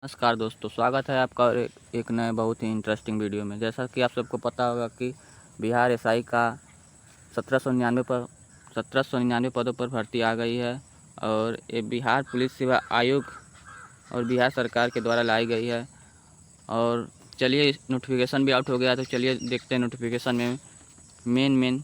नमस्कार दोस्तों, स्वागत है आपका और एक नए बहुत ही इंटरेस्टिंग वीडियो में। जैसा कि आप सबको पता होगा कि बिहार एसआई का 1799 पदों पर भर्ती आ गई है और ये बिहार पुलिस सेवा आयोग और बिहार सरकार के द्वारा लाई गई है। और चलिए, नोटिफिकेशन भी आउट हो गया, तो चलिए देखते हैं नोटिफिकेशन में मेन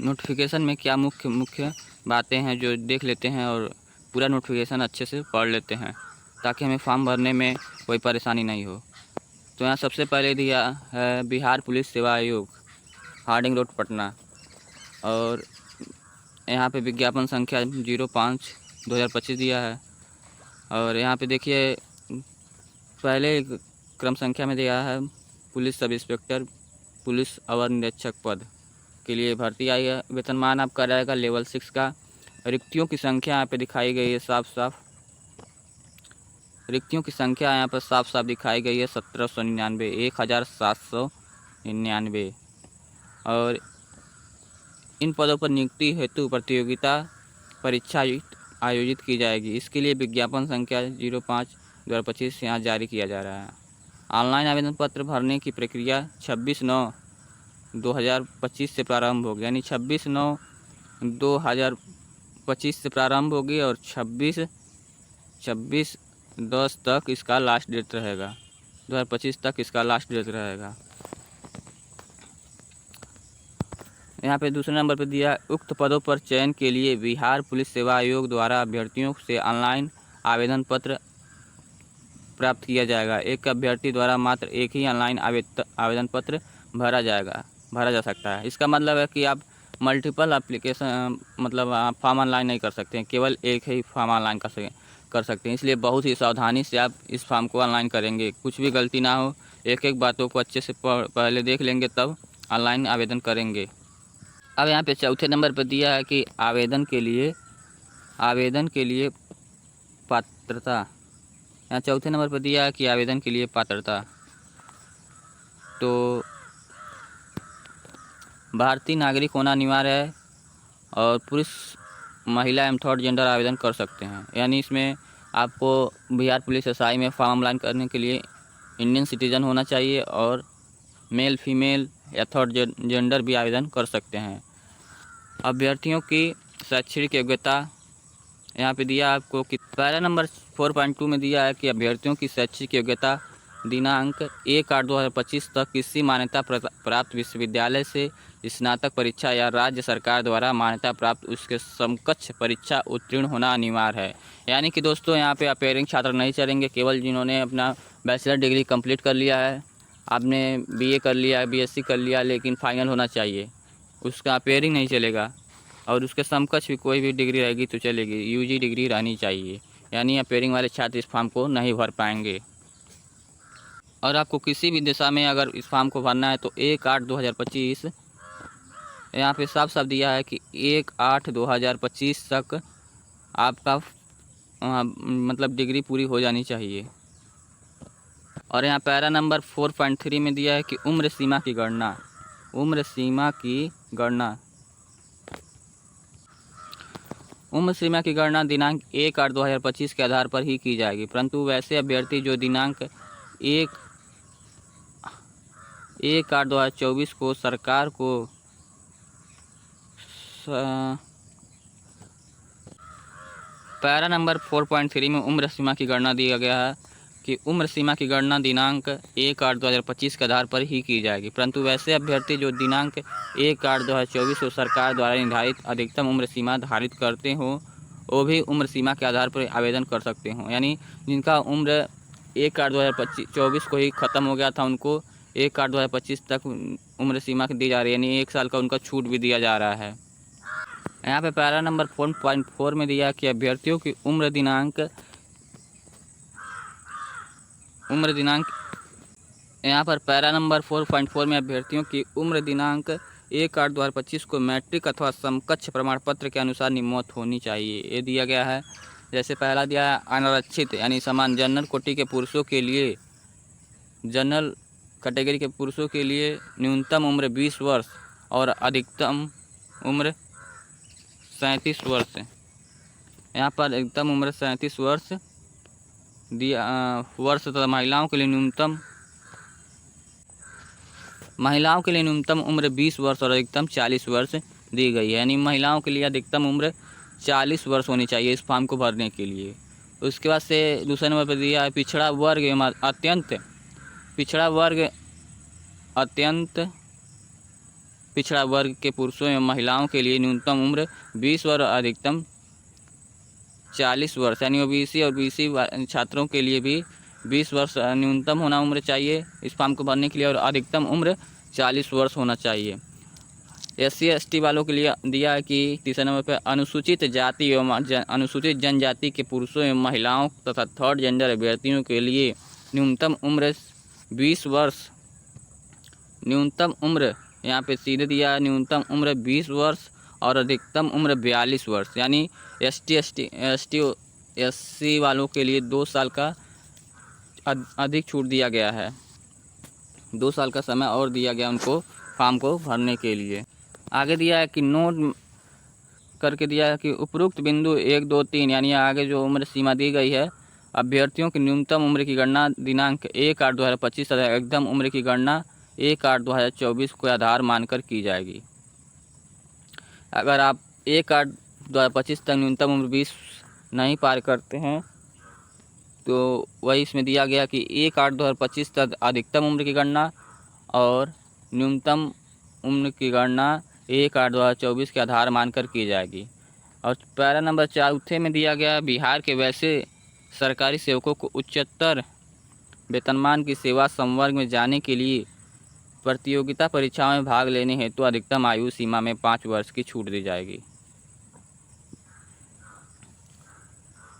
नोटिफिकेशन में क्या मुख्य बातें हैं जो देख लेते हैं और पूरा नोटिफिकेशन अच्छे से पढ़ लेते हैं ताकि हमें फॉर्म भरने में कोई परेशानी नहीं हो। तो यहाँ सबसे पहले दिया है बिहार पुलिस सेवा आयोग, हार्डिंग रोड, पटना। और यहाँ पे विज्ञापन संख्या 05/2025 दिया है। और यहाँ पे देखिए, पहले क्रम संख्या में दिया है पुलिस सब इंस्पेक्टर, पुलिस अवर निरीक्षक पद के लिए भर्ती आई है। वेतनमान आपका रहेगा लेवल 6 का। रिक्तियों की संख्या यहाँ पे दिखाई गई है साफ रिक्तियों की संख्या यहाँ पर साफ दिखाई गई है 1799, 1799। और इन पदों पर नियुक्ति हेतु प्रतियोगिता परीक्षा आयोजित की जाएगी। इसके लिए विज्ञापन संख्या 05/2025 यहाँ जारी किया जा रहा है। ऑनलाइन आवेदन पत्र भरने की प्रक्रिया 26/9/2025 से प्रारंभ होगी, यानी 26/9/2025 से प्रारंभ होगी और 26/10 तक इसका लास्ट डेट रहेगा। 2025 तक इसका लास्ट डेट रहेगा। यहाँ पे दूसरे नंबर पर दिया, उक्त पदों पर चयन के लिए बिहार पुलिस सेवा आयोग द्वारा अभ्यर्थियों से ऑनलाइन आवेदन पत्र प्राप्त किया जाएगा। एक अभ्यर्थी द्वारा मात्र एक ही ऑनलाइन आवेदन पत्र भरा जा सकता है। इसका मतलब है कि आप मल्टीपल एप्लीकेशन आप फॉर्म ऑनलाइन नहीं कर सकते हैं, केवल एक ही फॉर्म ऑनलाइन कर सकते हैं। इसलिए बहुत ही सावधानी से आप इस फॉर्म को ऑनलाइन करेंगे, कुछ भी गलती ना हो, एक बातों को अच्छे से पहले देख लेंगे तब ऑनलाइन आवेदन करेंगे। अब यहाँ पे चौथे नंबर पर दिया है कि आवेदन के लिए पात्रता। यहाँ चौथे नंबर पर दिया है कि आवेदन के लिए पात्रता, तो भारतीय नागरिक होना अनिवार्य है और पुरुष, महिला एवं थर्ड जेंडर आवेदन कर सकते हैं। यानी इसमें आपको बिहार पुलिस एसआई में फॉर्म ऑनलाइन करने के लिए इंडियन सिटीजन होना चाहिए और मेल, फीमेल या थर्ड जेंडर भी आवेदन कर सकते हैं। अभ्यर्थियों की शैक्षणिक योग्यता यहाँ पे दिया आपको कि पैरा नंबर 4.2 में दिया है कि अभ्यर्थियों की शैक्षिक योग्यता दिनांक 1/8/2025 तक किसी मान्यता प्राप्त विश्वविद्यालय से स्नातक परीक्षा या राज्य सरकार द्वारा मान्यता प्राप्त उसके समकक्ष परीक्षा उत्तीर्ण होना अनिवार्य है। यानी कि दोस्तों, यहाँ पे अपेयरिंग छात्र नहीं चलेंगे, केवल जिन्होंने अपना बैचलर डिग्री कंप्लीट कर लिया है, आपने बीए कर लिया, बीएससी कर लिया, लेकिन फाइनल होना चाहिए, उसका अपेयरिंग नहीं चलेगा। और उसके समकक्ष भी कोई भी डिग्री रहेगी तो चलेगी, यूजी डिग्री रहनी चाहिए। यानी अपेयरिंग वाले छात्र इस फॉर्म को नहीं भर पाएंगे। और आपको किसी भी दिशा में अगर इस फॉर्म को भरना है तो 1/8/2025 यहाँ पे साफ दिया है कि 1/8/2025 तक आपका डिग्री पूरी हो जानी चाहिए। और यहाँ पैरा नंबर 4.3 में दिया है कि उम्र सीमा की गणना दिनांक 1/8/2025 के आधार पर ही की जाएगी, परंतु वैसे अभ्यर्थी जो दिनांक 1/8/2024 को सरकार को पैरा नंबर 4.3 में उम्र सीमा की गणना दिया गया है कि उम्र सीमा की गणना दिनांक 1/8/2025 के आधार पर ही की जाएगी, परंतु वैसे अभ्यर्थी जो दिनांक 1/8/2024 को सरकार द्वारा निर्धारित अधिकतम उम्र सीमा धारित करते हों, वो भी उम्र सीमा के आधार पर आवेदन कर सकते हों। यानी जिनका उम्र 1/8/2024 को ही ख़त्म हो गया था, उनको 1/8/2025 तक उम्र सीमा दी जा रही है, यानी 1 साल का उनका छूट भी दिया जा रहा है। यहाँ पे पैरा नंबर 4.4 में दिया कि अभ्यर्थियों की उम्र दिनांक यहाँ पर पैरा नंबर 4.4 में अभ्यर्थियों की उम्र दिनांक 1/8/2025 को मैट्रिक अथवा समकक्ष प्रमाण पत्र के अनुसार निम्नवत होनी चाहिए, ये दिया गया है। जैसे पहला दिया है अनारक्षित यानी समान जनरल कोटि के पुरुषों के लिए, जनरल कैटेगरी के पुरुषों के लिए न्यूनतम उम्र 20 वर्ष और अधिकतम उम्र 37 वर्ष। यहाँ पर अधिकतम उम्र 37 वर्ष दिया वर्ष तथा महिलाओं के लिए न्यूनतम उम्र 20 वर्ष और अधिकतम 40 वर्ष दी गई है। यानी महिलाओं के लिए अधिकतम उम्र 40 वर्ष होनी चाहिए इस फॉर्म को भरने के लिए। उसके बाद से दूसरे नंबर पर दिया है पिछड़ा वर्ग एवं अत्यंत पिछड़ा वर्ग के पुरुषों एवं महिलाओं के लिए न्यूनतम उम्र 20 वर्ष और अधिकतम 40 वर्ष। यानी ओबीसी और बीसी छात्रों के लिए भी 20 वर्ष न्यूनतम होना उम्र चाहिए इस फॉर्म को भरने के लिए और अधिकतम उम्र 40 वर्ष होना चाहिए। SC ST वालों के लिए दिया है कि तीसरे नंबर पर अनुसूचित जाति एवं अनुसूचित जनजाति के पुरुषों एवं महिलाओं तथा थर्ड जेंडर अभ्यर्थियों के लिए न्यूनतम उम्र 20 वर्ष। न्यूनतम उम्र यहाँ पे सीधे दिया है, न्यूनतम उम्र 20 वर्ष और अधिकतम उम्र 42 वर्ष। यानी SC वालों के लिए 2 साल का अधिक छूट दिया गया है, 2 साल का समय और दिया गया उनको फॉर्म को भरने के लिए। आगे दिया है कि नोट करके दिया है कि उपरोक्त बिंदु 1, 2, 3 यानी आगे जो उम्र सीमा दी गई है अभ्यर्थियों की न्यूनतम उम्र की गणना दिनांक 1/8/2025 तथा एकदम उम्र की गणना 1/8/2024 को आधार मानकर की जाएगी। अगर आप 1/8/2025 तक न्यूनतम उम्र 20 नहीं पार करते हैं तो वही इसमें दिया गया कि 1/8/2025 तक अधिकतम उम्र की गणना और न्यूनतम उम्र की गणना 1/8/2024 के आधार मानकर की जाएगी। और पैरा नंबर 4 में दिया गया बिहार के वैसे सरकारी सेवकों को उच्चतर वेतनमान की सेवा संवर्ग में जाने के लिए प्रतियोगिता परीक्षाओं में भाग लेने हेतु अधिकतम आयु सीमा में 5 वर्ष की छूट दी जाएगी।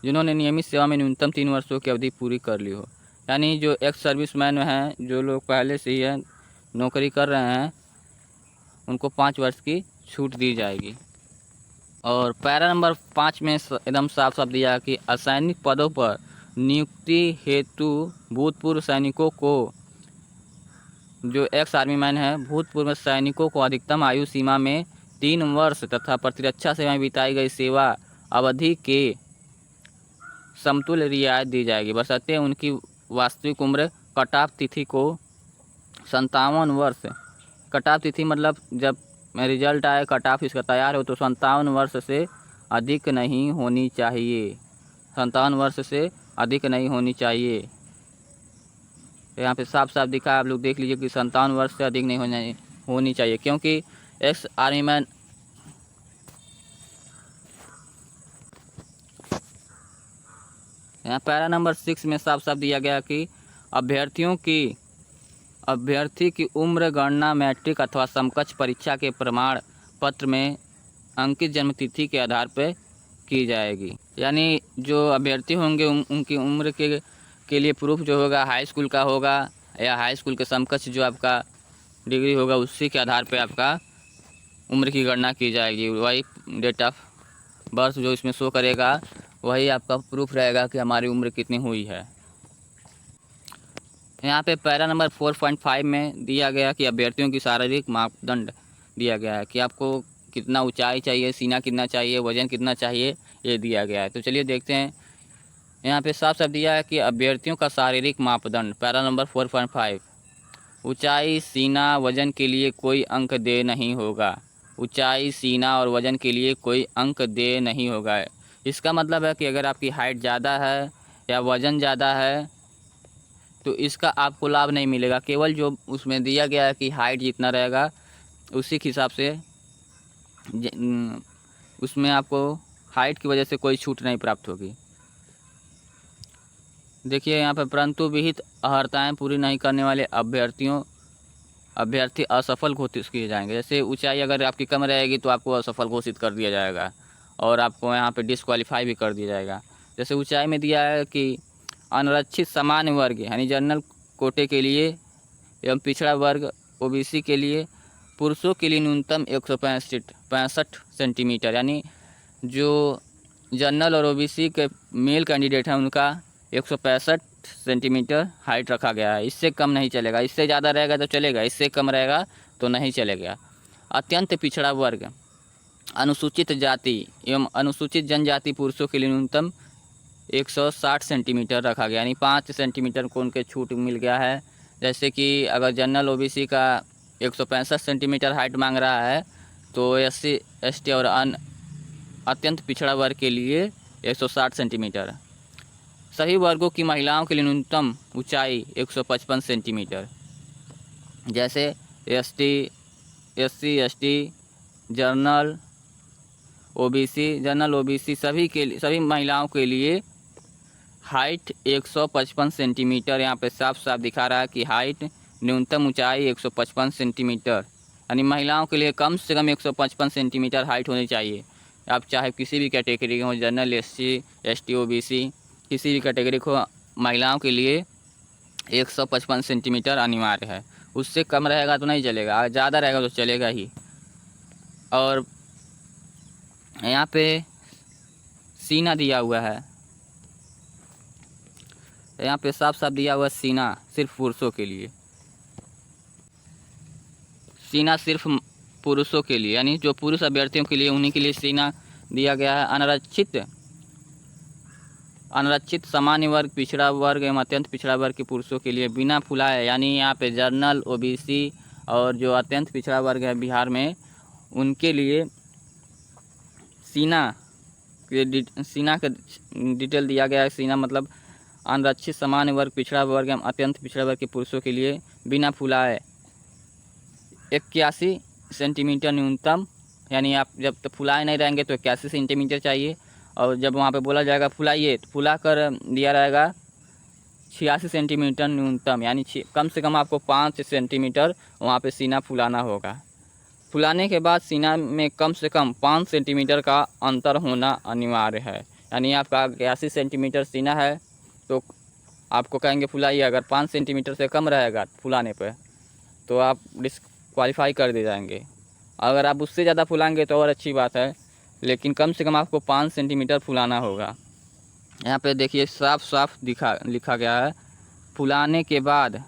जिन्होंने नियमित सेवा में न्यूनतम 3 वर्षों की अवधि पूरी कर ली हो। यानी जो एक्स सर्विसमैन हैं, जो लोग पहले से ही है नौकरी कर रहे हैं, उनको 5 वर्ष की छूट दी जाएगी। और पैरा नंबर 5 में एकदम साफ साफ दिया कि असैनिक पदों पर नियुक्ति हेतु भूतपूर्व सैनिकों को, जो एक्स आर्मी मैन है, भूतपूर्व सैनिकों को अधिकतम आयु सीमा में 3 वर्ष तथा प्रतिरक्षा सेवा में बिताई गई सेवा अवधि के समतुल्य रियायत दी जाएगी, बशर्ते उनकी वास्तविक उम्र कट ऑफ तिथि को 57 वर्ष, कट ऑफ तिथि मतलब जब रिजल्ट आए, कट ऑफ इसका तैयार हो तो 57 वर्ष से अधिक नहीं होनी चाहिए, 57 वर्ष से अधिक नहीं होनी चाहिए। यहाँ पे साफ साफ दिखा है, आप लोग देख लीजिए कि 57 वर्ष से अधिक नहीं होनी चाहिए, क्योंकि एक्स आर्मी मैन यहाँ पैरा नंबर 6 में साफ साफ दिया गया कि अभ्यर्थी की उम्र गणना मैट्रिक अथवा समकक्ष परीक्षा के प्रमाण पत्र में अंकित जन्मतिथि के आधार पर की जाएगी। यानी जो अभ्यर्थी होंगे उनकी उम्र के लिए प्रूफ जो होगा हाई स्कूल का होगा या हाई स्कूल के समकक्ष जो आपका डिग्री होगा उसी के आधार पर आपका उम्र की गणना की जाएगी। वही डेट ऑफ बर्थ जो इसमें शो करेगा वही आपका प्रूफ रहेगा कि हमारी उम्र कितनी हुई है। यहाँ पे पैरा नंबर 4.5 में दिया गया कि अभ्यर्थियों की शारीरिक मापदंड दिया गया है कि आपको कितना ऊंचाई चाहिए, सीना कितना चाहिए, वजन कितना चाहिए, ये दिया गया है। तो चलिए देखते हैं। यहाँ पे साफ साफ दिया है कि अभ्यर्थियों का शारीरिक मापदंड पैरा नंबर 4.5, ऊंचाई, सीना, वजन के लिए कोई अंक दे नहीं होगा। ऊंचाई, सीना और वजन के लिए कोई अंक दे नहीं होगा। इसका मतलब है कि अगर आपकी हाइट ज़्यादा है या वज़न ज़्यादा है तो इसका आपको लाभ नहीं मिलेगा। केवल जो उसमें दिया गया है कि हाइट जितना रहेगा उसी के हिसाब से उसमें आपको हाइट की वजह से कोई छूट नहीं प्राप्त होगी। देखिए यहाँ पर परंतु विहित अर्हताएँ पूरी नहीं करने वाले अभ्यर्थी असफल घोषित किए जाएंगे। जैसे ऊंचाई अगर आपकी कम रहेगी तो आपको असफल घोषित कर दिया जाएगा और आपको यहाँ पे डिस्क्वालीफाई भी कर दिया जाएगा। जैसे ऊंचाई में दिया है कि अनारक्षित सामान्य वर्ग यानी जनरल कोटे के लिए एवं पिछड़ा वर्ग ओबीसी के लिए पुरुषों के लिए न्यूनतम 165 सेंटीमीटर, यानी जो जनरल और ओबीसी के मेल कैंडिडेट हैं उनका 165 सेंटीमीटर हाइट रखा गया है। इससे कम नहीं चलेगा, इससे ज़्यादा रहेगा तो चलेगा, इससे कम रहेगा तो नहीं चलेगा। अत्यंत पिछड़ा वर्ग अनुसूचित जाति एवं अनुसूचित जनजाति पुरुषों के लिए न्यूनतम 160 सेंटीमीटर रखा गया, यानी 5 सेंटीमीटर को उनके छूट मिल गया है। जैसे कि अगर जनरल ओबीसी का 165 सेंटीमीटर हाइट मांग रहा है, तो SC ST और अत्यंत पिछड़ा वर्ग के लिए 160 सेंटीमीटर। सभी वर्गों की महिलाओं के लिए न्यूनतम ऊंचाई 155 सेंटीमीटर। जैसे ST SC ST general OBC सभी महिलाओं के लिए हाइट 155 सेंटीमीटर। यहाँ पे साफ साफ दिखा रहा है कि हाइट न्यूनतम ऊंचाई 155 सेंटीमीटर, यानी महिलाओं के लिए कम से कम 155 सेंटीमीटर हाइट होनी चाहिए। आप चाहे किसी भी कैटेगरी के हो, जनरल SC ST OBC किसी भी कैटेगरी को, महिलाओं के लिए 155 सेंटीमीटर अनिवार्य है। उससे कम रहेगा तो नहीं चलेगा, ज़्यादा रहेगा तो चलेगा ही। और यहाँ पे सीना दिया हुआ है, यहाँ पे साफ साफ दिया हुआ है सीना सिर्फ पुरुषों के लिए, सीना सिर्फ पुरुषों के लिए, यानी जो पुरुष अभ्यर्थियों के लिए उन्हीं के लिए सीना दिया गया है। अनारक्षित सामान्य वर्ग, पिछड़ा वर्ग एवं अत्यंत पिछड़ा वर्ग के पुरुषों के लिए बिना फुलाए, यानी यहाँ पे जनरल OBC और जो अत्यंत पिछड़ा वर्ग है बिहार में, उनके लिए सीना का डिटेल दिया गया है। सीना मतलब अनारक्षित सामान्य वर्ग, पिछड़ा वर्ग एवं अत्यंत पिछड़ा वर्ग के पुरुषों के लिए बिना फुलाए 81 सेंटीमीटर न्यूनतम, यानी आप जब तक फुलाए नहीं रहेंगे तो 81 सेंटीमीटर चाहिए। और जब वहाँ पे बोला जाएगा फुलाइए तो फुला कर दिया रहेगा 86 सेंटीमीटर न्यूनतम, यानी कम से कम आपको 5 सेंटीमीटर वहाँ पे सीना फुलाना होगा। फुलाने के बाद सीना में कम से कम 5 सेंटीमीटर का अंतर होना अनिवार्य है, यानी आपका 81 सेंटीमीटर सीना है तो आपको कहेंगे फुलाइए, अगर 5 सेंटीमीटर से कम रहेगा फुलाने पर तो आप डिस्क्वालीफाई कर दिए जाएंगे। अगर आप उससे ज़्यादा फुलाएंगे तो और अच्छी बात है, लेकिन कम से कम आपको 5 सेंटीमीटर फुलाना होगा। यहाँ पे देखिए साफ साफ लिखा गया है, फुलाने के बाद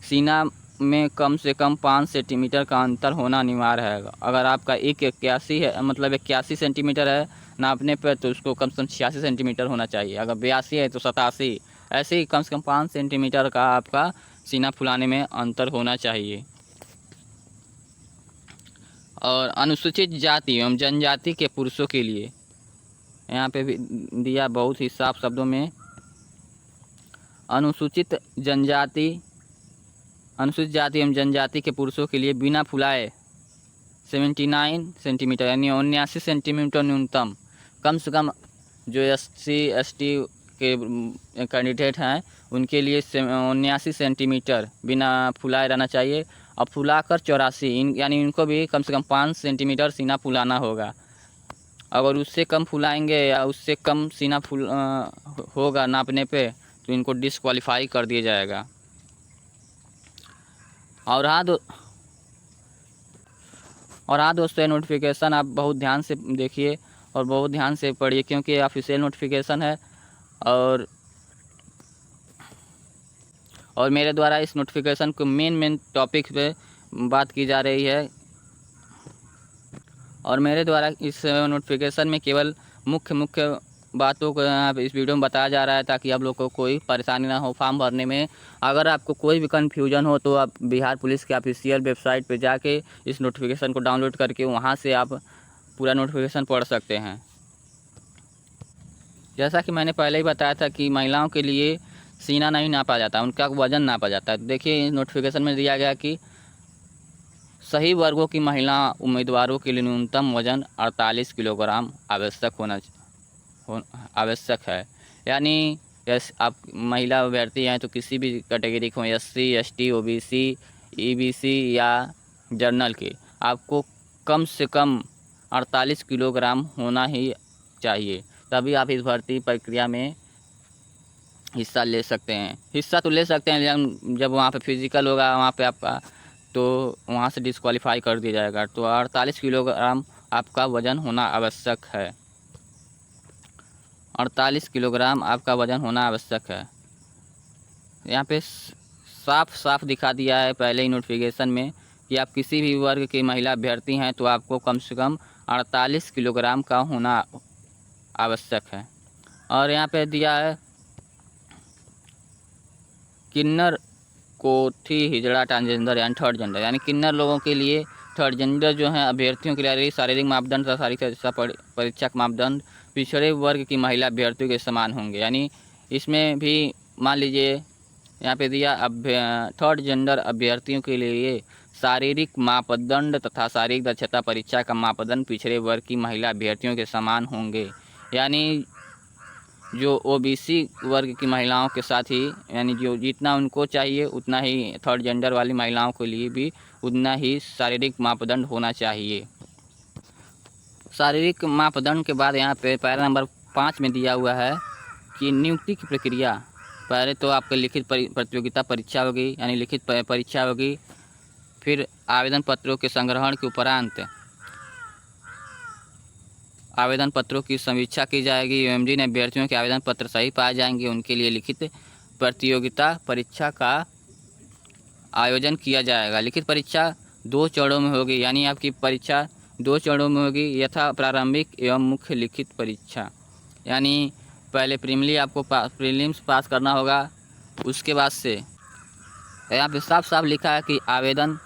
सीना में कम से कम 5 सेंटीमीटर का अंतर होना अनिवार्य है। अगर आपका 81 है, मतलब 81 सेंटीमीटर है नापने पर, तो उसको कम से कम 86 सेंटीमीटर होना चाहिए। अगर 82 है तो 87, ऐसे ही कम से कम 5 सेंटीमीटर का आपका सीना फुलाने में अंतर होना चाहिए। और अनुसूचित जाति एवं जनजाति के पुरुषों के लिए यहाँ पे भी दिया बहुत ही साफ शब्दों में, अनुसूचित जाति एवं जनजाति के पुरुषों के लिए बिना फुलाए 79 सेंटीमीटर, यानी 79 सेंटीमीटर न्यूनतम। कम से कम जो SC ST के कैंडिडेट हैं उनके लिए 79 सेंटीमीटर बिना फुलाए रहना चाहिए। और फुलाकर 84, यानी इनको भी कम से कम 5 सेंटीमीटर सीना फुलाना होगा। अगर उससे कम फुलाएंगे या उससे कम सीना होगा नापने पे तो इनको डिस्क्वालीफाई कर दिया जाएगा। और हाँ दोस्तों, नोटिफिकेशन आप बहुत ध्यान से देखिए और बहुत ध्यान से पढ़िए, क्योंकि ऑफिशियल नोटिफिकेशन है और मेरे द्वारा इस नोटिफिकेशन को मेन टॉपिक पे बात की जा रही है। और मेरे द्वारा इस नोटिफिकेशन में केवल मुख्य बातों को यहाँ पे इस वीडियो में बताया जा रहा है, ताकि आप लोग को कोई परेशानी ना हो फॉर्म भरने में। अगर आपको कोई भी कन्फ्यूजन हो तो आप बिहार पुलिस के ऑफिशियल वेबसाइट पे जाके इस नोटिफिकेशन को डाउनलोड करके वहाँ से आप पूरा नोटिफिकेशन पढ़ सकते हैं। जैसा कि मैंने पहले ही बताया था कि महिलाओं के लिए सीना नहीं नापा जाता, उनका वज़न नापा जाता है। देखिए नोटिफिकेशन में दिया गया कि सही वर्गों की महिला उम्मीदवारों के लिए न्यूनतम वजन 48 किलोग्राम आवश्यक है। यानी आप महिला अभ्यर्थी हैं तो किसी भी कैटेगरी को, SC ST OBC EBC या जनरल के, आपको कम से कम 48 किलोग्राम होना ही चाहिए, तभी आप इस भर्ती प्रक्रिया में हिस्सा ले सकते हैं। हिस्सा तो ले सकते हैं, लेकिन जब वहाँ पे फिजिकल होगा वहाँ पे आपका, तो वहाँ से डिस्क्वालीफाई कर दिया जाएगा। तो 48 किलोग्राम आपका वज़न होना आवश्यक है। 48 किलोग्राम आपका वज़न होना आवश्यक है। यहाँ पे साफ साफ दिखा दिया है पहले ही नोटिफिकेशन में कि आप किसी भी वर्ग की महिला अभ्यर्थी हैं तो आपको कम से कम 48 किलोग्राम का होना आवश्यक है। और यहाँ पे दिया है किन्नर, कोठी, हिजड़ा, ट्रांसजेंडर यानी थर्ड जेंडर, यानी किन्नर लोगों के लिए, थर्ड जेंडर जो है अभ्यर्थियों के लिए शारीरिक मापदंड तथा शारीरिक परीक्षा के मापदंड पिछड़े वर्ग की महिला अभ्यर्थियों के समान होंगे। यानी इसमें भी मान लीजिए यहाँ पे दिया थर्ड जेंडर अभ्यर्थियों के लिए शारीरिक मापदंड तथा शारीरिक दक्षता परीक्षा का मापदंड पिछड़े वर्ग की महिला अभ्यर्थियों के समान होंगे। यानी जो ओबीसी वर्ग की महिलाओं के साथ ही, यानी जो जितना उनको चाहिए उतना ही थर्ड जेंडर वाली महिलाओं के लिए भी उतना ही शारीरिक मापदंड होना चाहिए। शारीरिक मापदंड के बाद यहाँ पे पैरा नंबर 5 में दिया हुआ है कि नियुक्ति की प्रक्रिया। पहले तो आपके लिखित प्रतियोगिता परीक्षा होगी, यानी लिखित परीक्षा होगी। फिर आवेदन पत्रों के संग्रहण के उपरांत आवेदन पत्रों की समीक्षा की जाएगी। यूएमजी ने अभ्यर्थियों के आवेदन पत्र सही पाए जाएंगे, उनके लिए लिखित प्रतियोगिता परीक्षा का आयोजन किया जाएगा। लिखित परीक्षा 2 चरणों में होगी, यानी आपकी परीक्षा 2 चरणों में होगी, यथा प्रारंभिक एवं मुख्य लिखित परीक्षा। यानी पहले प्रीलिम्स पास करना होगा, उसके बाद से यहाँ पे साफ साफ लिखा है कि आवेदन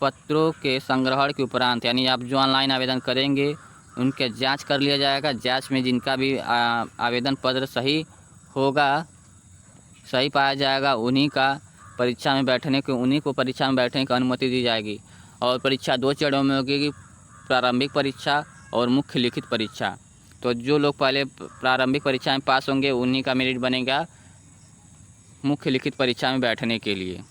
पत्रों के संग्रहण के उपरांत, यानी आप जो ऑनलाइन आवेदन करेंगे उनके जांच कर लिया जाएगा। जांच में जिनका भी आवेदन पत्र सही होगा, सही पाया जाएगा, उन्हीं को परीक्षा में बैठने की अनुमति दी जाएगी। और परीक्षा 2 चरणों में होगी, प्रारंभिक परीक्षा और मुख्य लिखित परीक्षा। तो जो लोग पहले प्रारंभिक परीक्षा में पास होंगे उन्हीं का मेरिट बनेगा मुख्य लिखित परीक्षा में बैठने के लिए।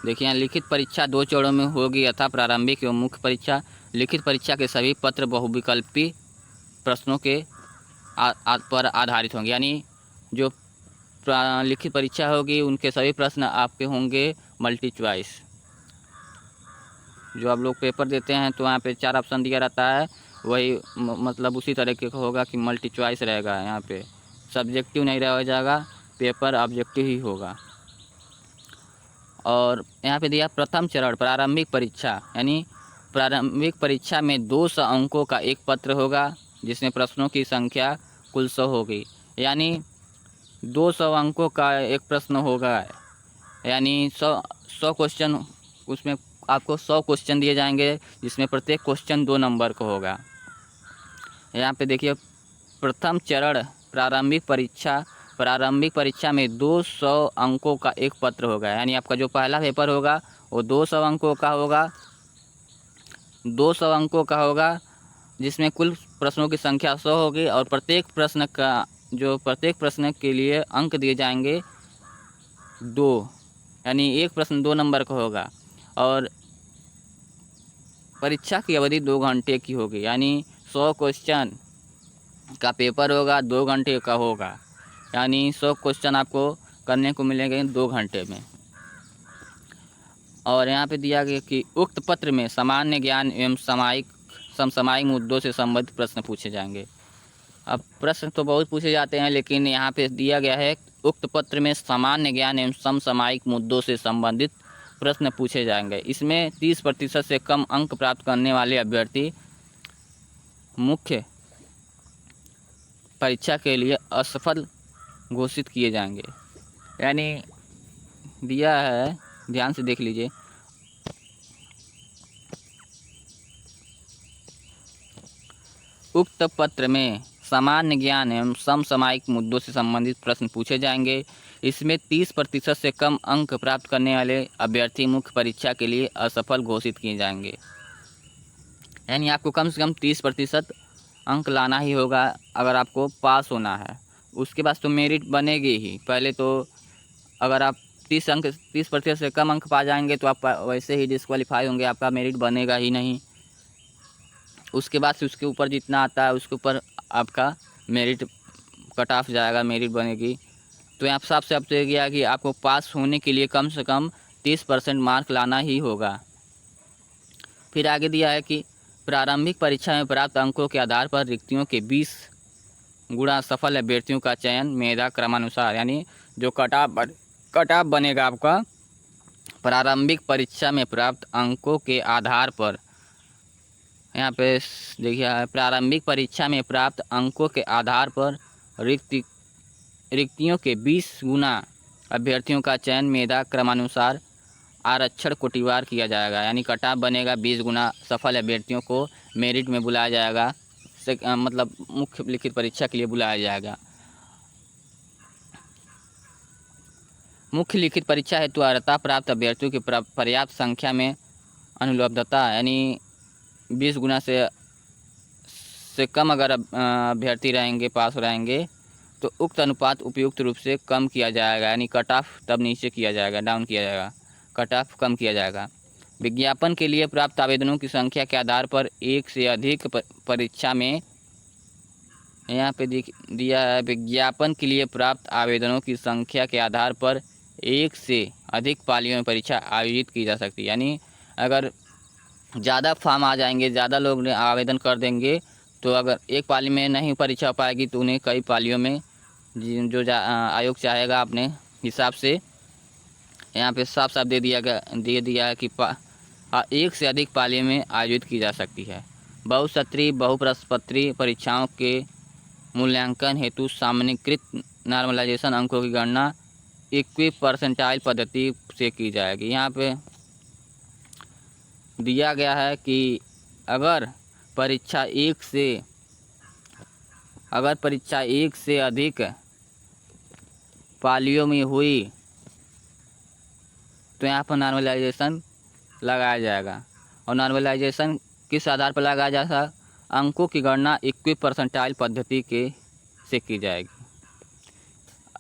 देखिए यहाँ लिखित परीक्षा 2 चरणों में होगी, यथा प्रारंभिक एवं मुख्य परीक्षा। लिखित परीक्षा के सभी पत्र बहुविकल्पी प्रश्नों के पर आधारित होंगे, यानी जो लिखित परीक्षा होगी उनके सभी प्रश्न आपके होंगे मल्टी चॉइस। जो आप लोग पेपर देते हैं तो वहाँ पे 4 ऑप्शन दिया रहता है, वही मतलब उसी तरीके का होगा कि मल्टी चॉइस रहेगा। यहाँ पे सब्जेक्टिव नहीं रह जाएगा, पेपर ऑब्जेक्टिव ही होगा। और यहाँ पे दिया प्रथम चरण प्रारंभिक परीक्षा, यानी प्रारंभिक परीक्षा में 200 अंकों का एक पत्र होगा, जिसमें प्रश्नों की संख्या कुल 100 होगी। यानी 200 अंकों का एक प्रश्न होगा, यानी 100 क्वेश्चन, उसमें आपको 100 क्वेश्चन दिए जाएंगे, जिसमें प्रत्येक क्वेश्चन 2 नंबर का होगा। यहाँ पे देखिए प्रथम चरण प्रारंभिक परीक्षा में 200 अंकों का एक पत्र होगा, यानी आपका जो पहला पेपर होगा वो 200 अंकों का होगा, 200 अंकों का होगा, जिसमें कुल प्रश्नों की संख्या 100 होगी। और प्रत्येक प्रश्न के लिए अंक दिए जाएंगे 2, यानी एक प्रश्न 2 नंबर का होगा। और परीक्षा की अवधि 2 घंटे की होगी, यानी 100 क्वेश्चन का पेपर होगा, 2 घंटे का होगा, यानी 100 क्वेश्चन आपको करने को मिलेंगे 2 घंटे में। और यहाँ पे दिया गया कि उक्त पत्र में सामान्य ज्ञान एवं समसामयिक मुद्दों से संबंधित प्रश्न पूछे जाएंगे। अब प्रश्न तो बहुत पूछे जाते हैं, लेकिन यहाँ पे दिया गया है उक्त पत्र में सामान्य ज्ञान एवं समसामयिक मुद्दों से संबंधित प्रश्न पूछे जाएंगे। इसमें 30% से कम अंक प्राप्त करने वाले अभ्यर्थी मुख्य परीक्षा के लिए असफल घोषित किए जाएंगे। यानी दिया है, ध्यान से देख लीजिए, उक्त पत्र में सामान्य ज्ञान एवं समसामयिक मुद्दों से संबंधित प्रश्न पूछे जाएंगे। इसमें 30% से कम अंक प्राप्त करने वाले अभ्यर्थी मुख्य परीक्षा के लिए असफल घोषित किए जाएंगे। यानी आपको कम से कम 30% अंक लाना ही होगा अगर आपको पास होना है। उसके बाद तो मेरिट बनेगी ही। पहले तो अगर आप 30% से कम अंक पा जाएंगे तो आप वैसे ही डिस्क्वालीफाई होंगे, आपका मेरिट बनेगा ही नहीं। उसके बाद से उसके ऊपर जितना आता है उसके ऊपर आपका मेरिट कट ऑफ जाएगा, मेरिट बनेगी। तो यहाँ साफ साफ से गया कि आपको पास होने के लिए कम से कम 30% मार्क लाना ही होगा। फिर आगे दिया है कि प्रारंभिक परीक्षा में प्राप्त अंकों के आधार पर रिक्तियों के 20 गुणा सफल अभ्यर्थियों का चयन मेधा क्रमानुसार, यानी जो कट ऑफ बनेगा आपका प्रारंभिक परीक्षा में प्राप्त अंकों के आधार पर यहाँ पे देखिए, प्रारंभिक परीक्षा में प्राप्त अंकों के आधार पर रिक्तियों के 20 गुना अभ्यर्थियों का चयन मेधा क्रमानुसार आरक्षण कोटिवार किया जाएगा। यानी कट ऑफ बनेगा, 20 गुना सफल अभ्यर्थियों को मेरिट में बुलाया जाएगा, मतलब मुख्य लिखित परीक्षा के लिए बुलाया जाएगा। मुख्य लिखित परीक्षा हेतु अर्हता प्राप्त अभ्यर्थियों की पर्याप्त संख्या में अनुपलब्धता, यानी 20 गुना से कम अगर अभ्यर्थी रहेंगे, पास रहेंगे, तो उक्त अनुपात उपयुक्त रूप से कम किया जाएगा। यानी कट ऑफ तब नीचे किया जाएगा, डाउन किया जाएगा, कट ऑफ कम किया जाएगा। विज्ञापन के लिए प्राप्त आवेदनों की संख्या के आधार पर एक से अधिक परीक्षा में, यहाँ पे दिया है, विज्ञापन के लिए प्राप्त आवेदनों की संख्या के आधार पर एक से अधिक पालियों में परीक्षा आयोजित की जा सकती है। यानी अगर ज़्यादा फॉर्म आ जाएंगे, ज़्यादा लोग आवेदन कर देंगे, तो अगर एक पाली में नहीं परीक्षा हो पाएगी तो उन्हें कई पालियों में जो आयोग चाहेगा अपने हिसाब से, यहाँ पे साफ साफ दे दिया है कि एक से अधिक पालियों में आयोजित की जा सकती है। बहुसत्रीय बहुप्रश्नपत्रीय परीक्षाओं के मूल्यांकन हेतु सामान्यीकृत नॉर्मलाइजेशन अंकों की गणना इक्वी परसेंटाइल पद्धति से की जाएगी। यहाँ पे दिया गया है कि अगर परीक्षा एक से अधिक पालियों में हुई तो यहाँ पर नॉर्मलाइजेशन लगाया जाएगा। और नॉर्मलाइजेशन किस आधार पर लगाया जाएगा? अंकों की गणना इक्वी परसेंटाइल पद्धति से की जाएगी।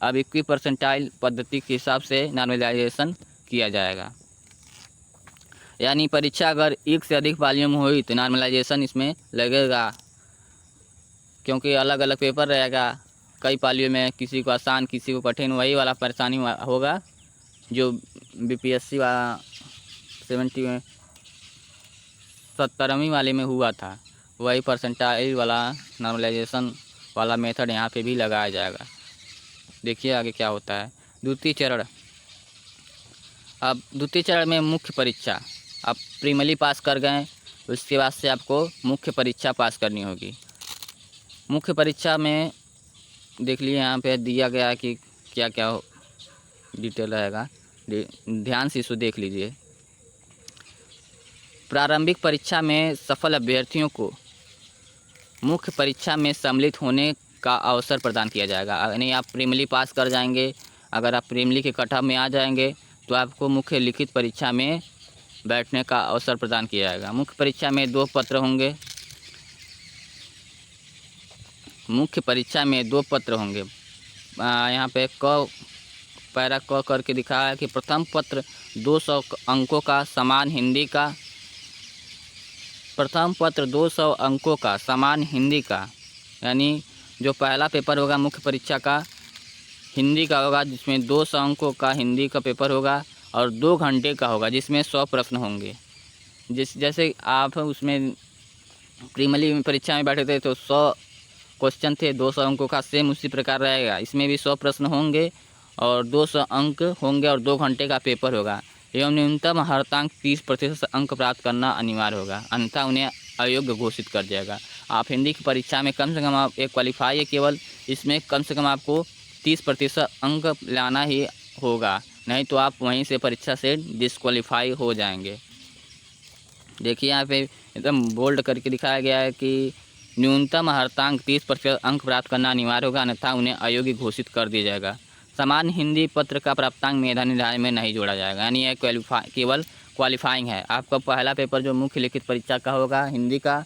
अब इक्वी परसेंटाइल पद्धति के हिसाब से नॉर्मलाइजेशन किया जाएगा। यानी परीक्षा अगर एक से अधिक पालियों में हुई तो नॉर्मलाइजेशन इसमें लगेगा, क्योंकि अलग अलग पेपर रहेगा, कई पालियों में किसी को आसान किसी को कठिन, वही वाला परेशानी होगा जो बीपीएससी वाला 70वीं वाले में हुआ था। वही परसेंटाइल वाला नॉर्मलाइजेशन वाला मेथड यहाँ पे भी लगाया जाएगा। देखिए आगे क्या होता है। द्वितीय चरण। अब द्वितीय चरण में मुख्य परीक्षा, आप प्रीलिमिनरी पास कर गए, उसके बाद से आपको मुख्य परीक्षा पास करनी होगी। मुख्य परीक्षा में देख लिए यहाँ पे दिया गया है कि क्या क्या डिटेल रहेगा, ध्यान से इसको देख लीजिए। प्रारंभिक परीक्षा में सफल अभ्यर्थियों को मुख्य परीक्षा में सम्मिलित होने का अवसर प्रदान किया जाएगा। यानी आप प्रीलिमिनरी पास कर जाएंगे, अगर आप प्रीलिमिनरी के कट ऑफ में आ जाएंगे तो आपको मुख्य लिखित परीक्षा में बैठने का अवसर प्रदान किया जाएगा। मुख्य परीक्षा में 2 पत्र होंगे। मुख्य परीक्षा में 2 पत्र होंगे। यहाँ पे पैरा क करके दिखाया है कि प्रथम पत्र 200 अंकों का समान हिंदी का, प्रथम पत्र 200 अंकों का समान हिंदी का, यानी जो पहला पेपर होगा मुख्य परीक्षा का हिंदी का होगा, जिसमें 200 अंकों का हिंदी का पेपर होगा और 2 घंटे का होगा, जिसमें 100 प्रश्न होंगे। जैसे आप उसमें प्रीलिमिनरी परीक्षा में बैठे थे तो 100 क्वेश्चन थे, 200 अंकों का, सेम उसी प्रकार रहेगा। इसमें भी 100 प्रश्न होंगे और 200 अंक होंगे और 2 घंटे का पेपर होगा एवं न्यूनतम हर्तांक 30% अंक प्राप्त करना अनिवार्य होगा, अन्यथा उन्हें अयोग्य घोषित कर दिया। आप हिंदी की परीक्षा में कम से कम आप एक क्वालिफाई है केवल, इसमें कम से कम आपको 30% अंक लाना ही होगा, नहीं तो आप वहीं से परीक्षा से डिस्क्वालीफाई हो जाएंगे। देखिए यहाँ पे एकदम बोल्ड करके दिखाया गया है कि न्यूनतम हर्तांक 30% अंक प्राप्त करना अनिवार्य होगा, अन्यथा उन्हें अयोग्य घोषित कर दिया जाएगा। समान हिंदी पत्र का प्राप्तांक मेधा निर्धारण में नहीं जोड़ा जाएगा, यानी यह केवल क्वालिफाइंग है। आपका पहला पेपर जो मुख्य लिखित परीक्षा का होगा हिंदी का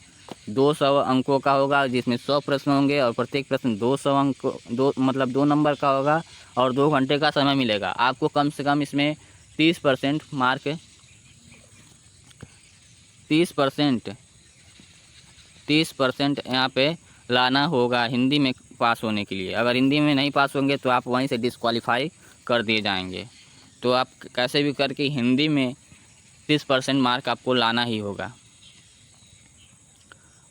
200 अंकों का होगा, जिसमें 100 प्रश्न होंगे और प्रत्येक प्रश्न 200 अंक 2 नंबर का होगा और 2 घंटे का समय मिलेगा। आपको कम से कम इसमें 30% मार्क 30% यहाँ पे लाना होगा हिंदी में पास होने के लिए। अगर हिंदी में नहीं पास होंगे तो आप वहीं से डिस्क्वालीफाई कर दिए जाएंगे। तो आप कैसे भी करके हिंदी में 30% मार्क आपको लाना ही होगा।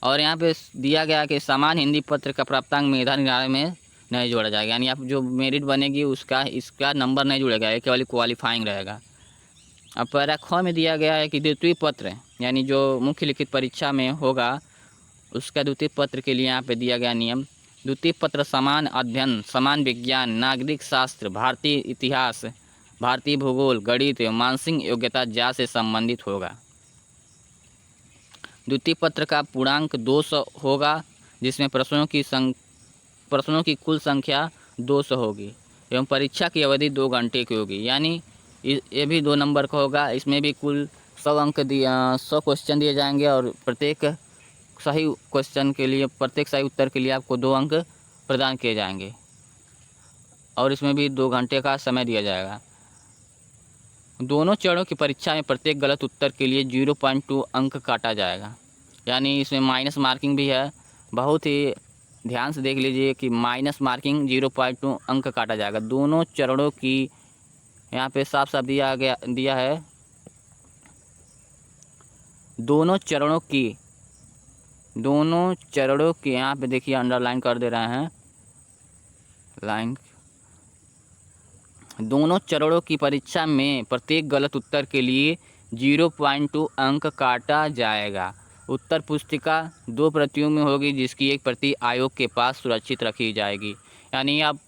और यहाँ पे दिया गया कि समान हिंदी पत्र का प्राप्तांक मेधा निर्धारण में नहीं जोड़ा जाएगा, यानी आप जो मेरिट बनेगी उसका इसका नंबर नहीं जुड़ेगा, ये केवल क्वालिफाइंग रहेगा। अब पैरा ख में दिया गया है कि द्वितीय पत्र यानी जो मुख्य लिखित परीक्षा में होगा उसका द्वितीय पत्र के लिए यहाँ पे दिया गया नियम, द्वितीय पत्र समान अध्ययन, समान विज्ञान, नागरिक शास्त्र, भारतीय इतिहास, भारतीय भूगोल, गणित एवं मानसिक योग्यता जाँच से संबंधित होगा। द्वितीय पत्र का पूर्णांक 200 होगा, जिसमें प्रश्नों की कुल संख्या 200 होगी एवं परीक्षा की अवधि 2 घंटे की होगी। यानी ये भी 2 नंबर का होगा। इसमें भी कुल 100 क्वेश्चन दिए जाएंगे और प्रत्येक सही क्वेश्चन के लिए, प्रत्येक सही उत्तर के लिए आपको 2 अंक प्रदान किए जाएंगे और इसमें भी 2 घंटे का समय दिया जाएगा। दोनों चरणों की परीक्षा में प्रत्येक गलत उत्तर के लिए 0.2 अंक काटा जाएगा। यानी इसमें माइनस मार्किंग भी है। बहुत ही ध्यान से देख लीजिए कि माइनस मार्किंग 0.2 अंक काटा जाएगा। दोनों चरणों की यहाँ पे साफ साफ दिया है। दोनों चरणों की यहाँ पे देखिए अंडरलाइन कर दे रहे हैं लाइन। दोनों चरणों की परीक्षा में प्रत्येक गलत उत्तर के लिए 0.2 अंक काटा जाएगा। उत्तर पुस्तिका 2 प्रतियों में होगी, जिसकी एक प्रति आयोग के पास सुरक्षित रखी जाएगी। यानी आप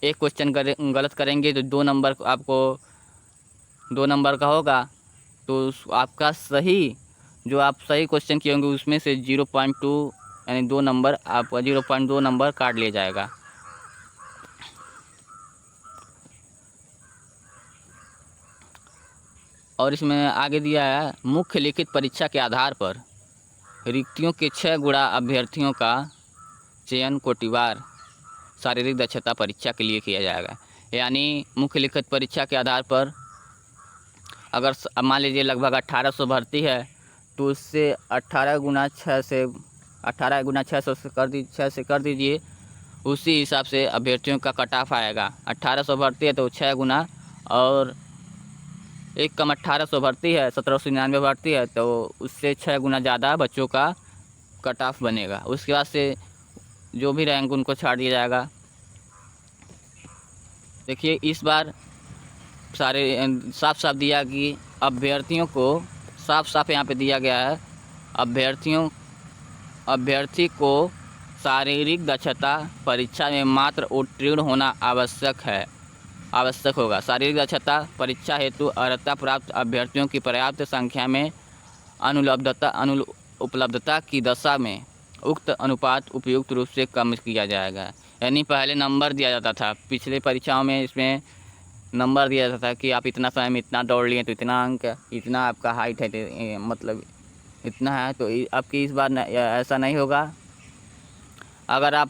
एक क्वेश्चन गलत करेंगे तो 2 नंबर आपको 2 नंबर का होगा, तो आपका सही जो आप सही क्वेश्चन किए होंगे उसमें से 0.2 यानी 2 नंबर आपका 0.2 नंबर काट लिया जाएगा। और इसमें आगे दिया है मुख्य लिखित परीक्षा के आधार पर रिक्तियों के 6 गुणा अभ्यर्थियों का चयन कोटिवार शारीरिक दक्षता परीक्षा के लिए किया जाएगा। यानी मुख्य लिखित परीक्षा के आधार पर अगर मान लीजिए लगभग 1800 भर्ती है तो उससे 18 गुना 6 से 6 से कर दीजिए। उसी हिसाब से अभ्यर्थियों का कट ऑफ आएगा। 1800 भर्ती है तो 6 गुना और एक कम 1800 भर्ती है 1799 भर्ती है तो उससे 6 गुना ज़्यादा बच्चों का कट ऑफ बनेगा। उसके बाद से जो भी रैंक उनको छाड़ दिया जाएगा। देखिए इस बार सारे साफ साफ दिया कि अभ्यर्थियों को साफ साफ यहाँ पे दिया गया है अभ्यर्थी को शारीरिक दक्षता परीक्षा में मात्र उत्तीर्ण होना आवश्यक होगा। शारीरिक दक्षता परीक्षा हेतु अर्हता प्राप्त अभ्यर्थियों की पर्याप्त संख्या में अनुपलब्धता की दशा में उक्त अनुपात उपयुक्त रूप से कम किया जाएगा। यानी पहले नंबर दिया जाता था, पिछले परीक्षाओं में इसमें नंबर दिया जाता था कि आप इतना समय में इतना दौड़ लिए तो इतना अंक, इतना आपका हाइट है मतलब इतना है। तो आपकी इस बार ऐसा नहीं होगा। अगर आप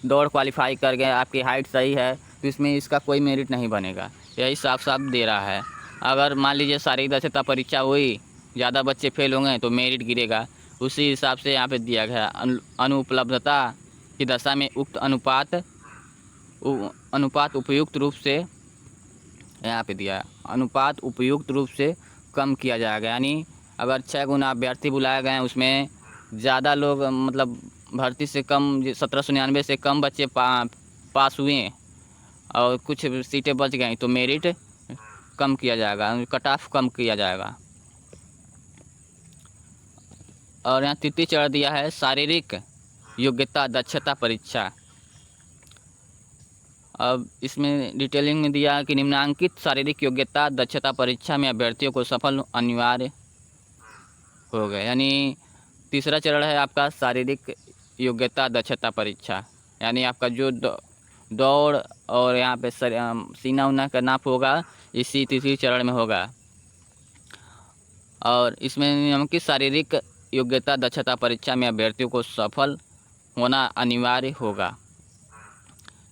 दौड़ क्वालिफाई कर गए, आपकी हाइट सही है तो इसमें इसका कोई मेरिट नहीं बनेगा। यही साफ साफ दे रहा है। अगर मान लीजिए शारीरिक दक्षता परीक्षा हुई, ज़्यादा बच्चे फेल होंगे तो मेरिट गिरेगा। उसी हिसाब से यहाँ पे दिया गया अनुपलब्धता की दशा में उक्त अनुपात उपयुक्त रूप से यहाँ पे दिया है अनुपात उपयुक्त रूप से कम किया जाएगा। यानी अगर 6 गुना अभ्यर्थी बुलाए गए हैं उसमें ज़्यादा लोग मतलब भर्ती से कम 1799 से कम बच्चे पास हुए और कुछ सीटें बच गई तो मेरिट कम किया जाएगा, कट ऑफ कम किया जाएगा। और यहाँ तृतीय चरण दिया है शारीरिक योग्यता दक्षता परीक्षा। अब इसमें डिटेलिंग में दिया है कि निम्नांकित शारीरिक योग्यता दक्षता परीक्षा में अभ्यर्थियों को सफल अनिवार्य हो गए। यानी तीसरा चरण है आपका शारीरिक योग्यता दक्षता परीक्षा। यानी आपका जो दौड़ और यहाँ पे सीना उना का नाप होगा इसी तीसरे चरण में होगा। और इसमें निम्नलिखित शारीरिक योग्यता दक्षता परीक्षा में अभ्यर्थियों को सफल होना अनिवार्य होगा,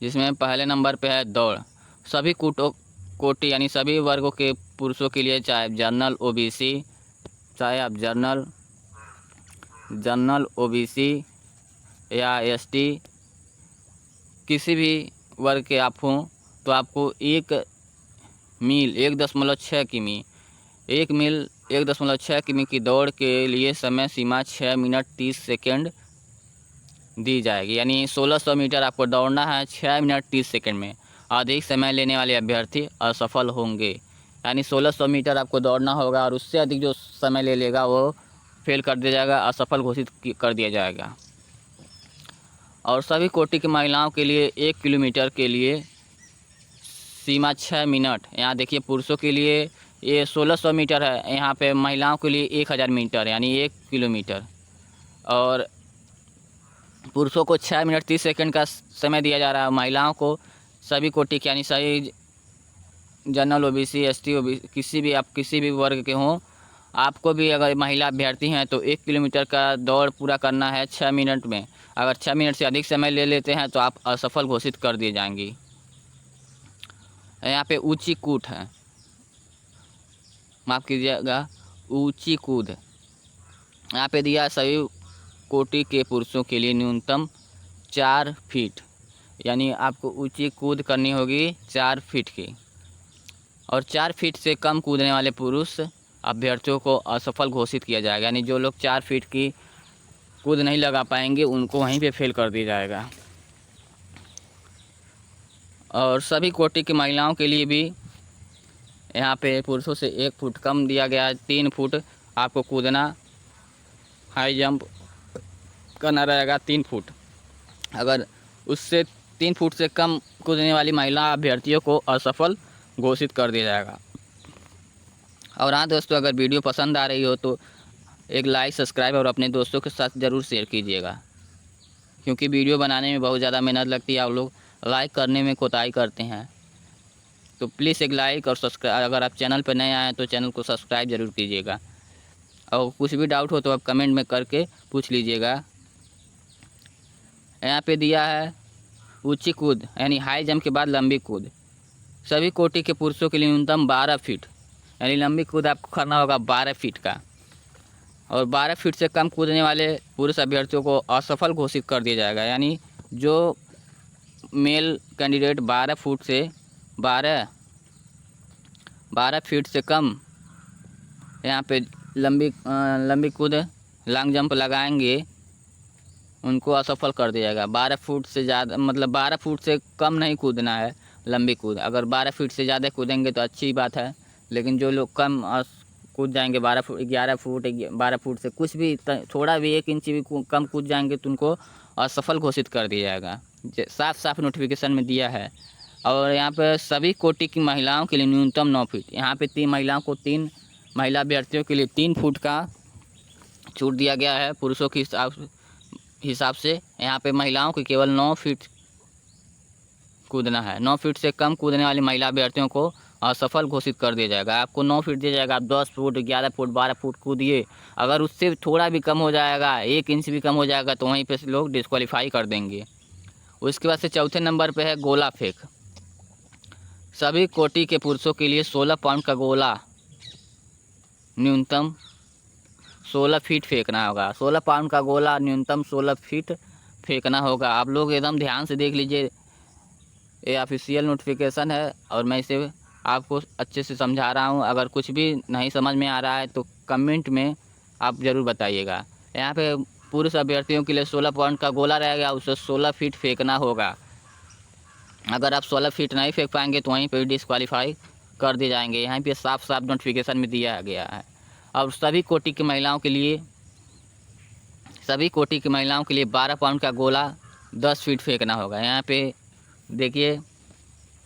जिसमें पहले नंबर पे है दौड़। सभी कोटि यानी सभी वर्गों के पुरुषों के लिए, चाहे जनरल ओबीसी, चाहे आप जनरल ओबीसी या एसटी किसी भी वर्ग के आप हों तो आपको 1 मील 1.6 किमी 1.6 किमी की दौड़ के लिए समय सीमा 6 मिनट 30 सेकेंड दी जाएगी। यानी 1600 मीटर आपको दौड़ना है 6 मिनट 30 सेकेंड में। अधिक समय लेने वाले अभ्यर्थी असफल होंगे। यानी 1600 मीटर आपको दौड़ना होगा और उससे अधिक जो समय ले लेगा वो फेल कर दिया जाएगा, असफल घोषित कर दिया जाएगा। और सभी कोटि की महिलाओं के लिए 1 किलोमीटर के लिए सीमा 6 मिनट। यहाँ देखिए पुरुषों के लिए ये 1600 मीटर है, यहाँ पे महिलाओं के लिए 1000 मीटर यानी 1 किलोमीटर। और पुरुषों को 6 मिनट 30 सेकंड का समय दिया जा रहा है। महिलाओं को सभी कोटि के यानी सभी जनरल ओबीसी एसटी ओबीसी किसी भी वर्ग के हों, आपको भी अगर महिला अभ्यर्थी हैं तो 1 किलोमीटर का दौड़ पूरा करना है 6 मिनट में। अगर 6 मिनट से अधिक समय ले लेते हैं तो आप असफल घोषित कर दिए जाएंगी। यहाँ पे ऊंची कूद है, माफ़ कीजिएगा, ऊंची कूद यहाँ पे दिया सभी कोटि के पुरुषों के लिए न्यूनतम 4 फीट, यानी आपको ऊंची कूद करनी होगी 4 फीट की। और 4 फीट से कम कूदने वाले पुरुष अभ्यर्थियों को असफल घोषित किया जाएगा, यानी जो लोग 4 फीट की कूद नहीं लगा पाएंगे उनको वहीं पे फेल कर दिया जाएगा। और सभी कोटि की महिलाओं के लिए भी यहाँ पे पुरुषों से 1 फुट कम दिया गया है। 3 फुट आपको कूदना, हाई जंप करना रहेगा 3 फुट। अगर उससे 3 फुट से कम कूदने वाली महिला अभ्यर्थियों को असफल घोषित कर दिया जाएगा। और हाँ दोस्तों, अगर वीडियो पसंद आ रही हो तो एक लाइक, सब्सक्राइब और अपने दोस्तों के साथ ज़रूर शेयर कीजिएगा, क्योंकि वीडियो बनाने में बहुत ज़्यादा मेहनत लगती है। आप लोग लाइक करने में कोताही करते हैं, तो प्लीज़ एक लाइक और सब्सक्राइब, अगर आप चैनल पर नए आए तो चैनल को सब्सक्राइब ज़रूर कीजिएगा। और कुछ भी डाउट हो तो आप कमेंट में करके पूछ लीजिएगा। यहाँ पे दिया है ऊंची कूद यानी हाई जंप के बाद लंबी कूद। सभी कोटि के पुरुषों के लिए न्यूनतम 12 फीट, यानी लंबी कूद आपको करना होगा 12 फीट का। और 12 फीट से कम कूदने वाले पुरुष अभ्यर्थियों को असफल घोषित कर दिया जाएगा, यानी जो मेल कैंडिडेट 12 फीट से कम यहाँ पे लंबी कूद लॉन्ग जंप लगाएंगे उनको असफल कर दिया जाएगा। 12 फुट से ज़्यादा, मतलब 12 फुट से कम नहीं कूदना है लंबी कूद। अगर 12 फीट से ज़्यादा कूदेंगे तो अच्छी बात है, लेकिन जो लोग कम कूद जाएंगे 12 फुट, 11 फुट, 12 फुट से कुछ भी थोड़ा भी 1 इंच भी कम कूद जाएंगे तो उनको असफल घोषित कर दिया जाएगा। साफ नोटिफिकेशन में दिया है। और यहाँ पर सभी कोटि की महिलाओं के लिए न्यूनतम 9 फीट। यहाँ पे 3 महिला अभ्यर्थियों के लिए 3 फुट का छूट दिया गया है पुरुषों के हिसाब से। यहाँ पे महिलाओं को केवल 9 फीट कूदना है। 9 फीट से कम कूदने वाली महिला अभ्यर्थियों को असफल घोषित कर दिया जाएगा। आपको 9 फीट दिया जाएगा, आप 10 फुट, 11 फुट, 12 फुट कूदिए। अगर उससे थोड़ा भी कम हो जाएगा, 1 इंच भी कम हो जाएगा तो वहीं पे लोग डिस्क्वालीफाई कर देंगे। उसके बाद से चौथे नंबर पे है गोला फेंक। सभी कोटि के पुरुषों के लिए 16 पाउंड का गोला न्यूनतम 16 फीट फेंकना होगा। 16 पाउंड का गोला न्यूनतम 16 फीट फेंकना होगा। आप लोग एकदम ध्यान से देख लीजिए, ये ऑफिशियल नोटिफिकेशन है और मैं इसे आपको अच्छे से समझा रहा हूँ। अगर कुछ भी नहीं समझ में आ रहा है तो कमेंट में आप ज़रूर बताइएगा। यहाँ पे पुरुष अभ्यर्थियों के लिए 16 पाउंड का गोला रहेगा, उसे 16 फीट फेंकना होगा। अगर आप 16 फीट नहीं फेंक पाएंगे तो वहीं पर डिस्क्वालीफाई कर दिए जाएंगे। यहाँ पे साफ नोटिफिकेशन में दिया गया है। और सभी कोटि की महिलाओं के लिए 12 पाउंड का गोला 10 फीट फेंकना होगा। यहाँ पे देखिए,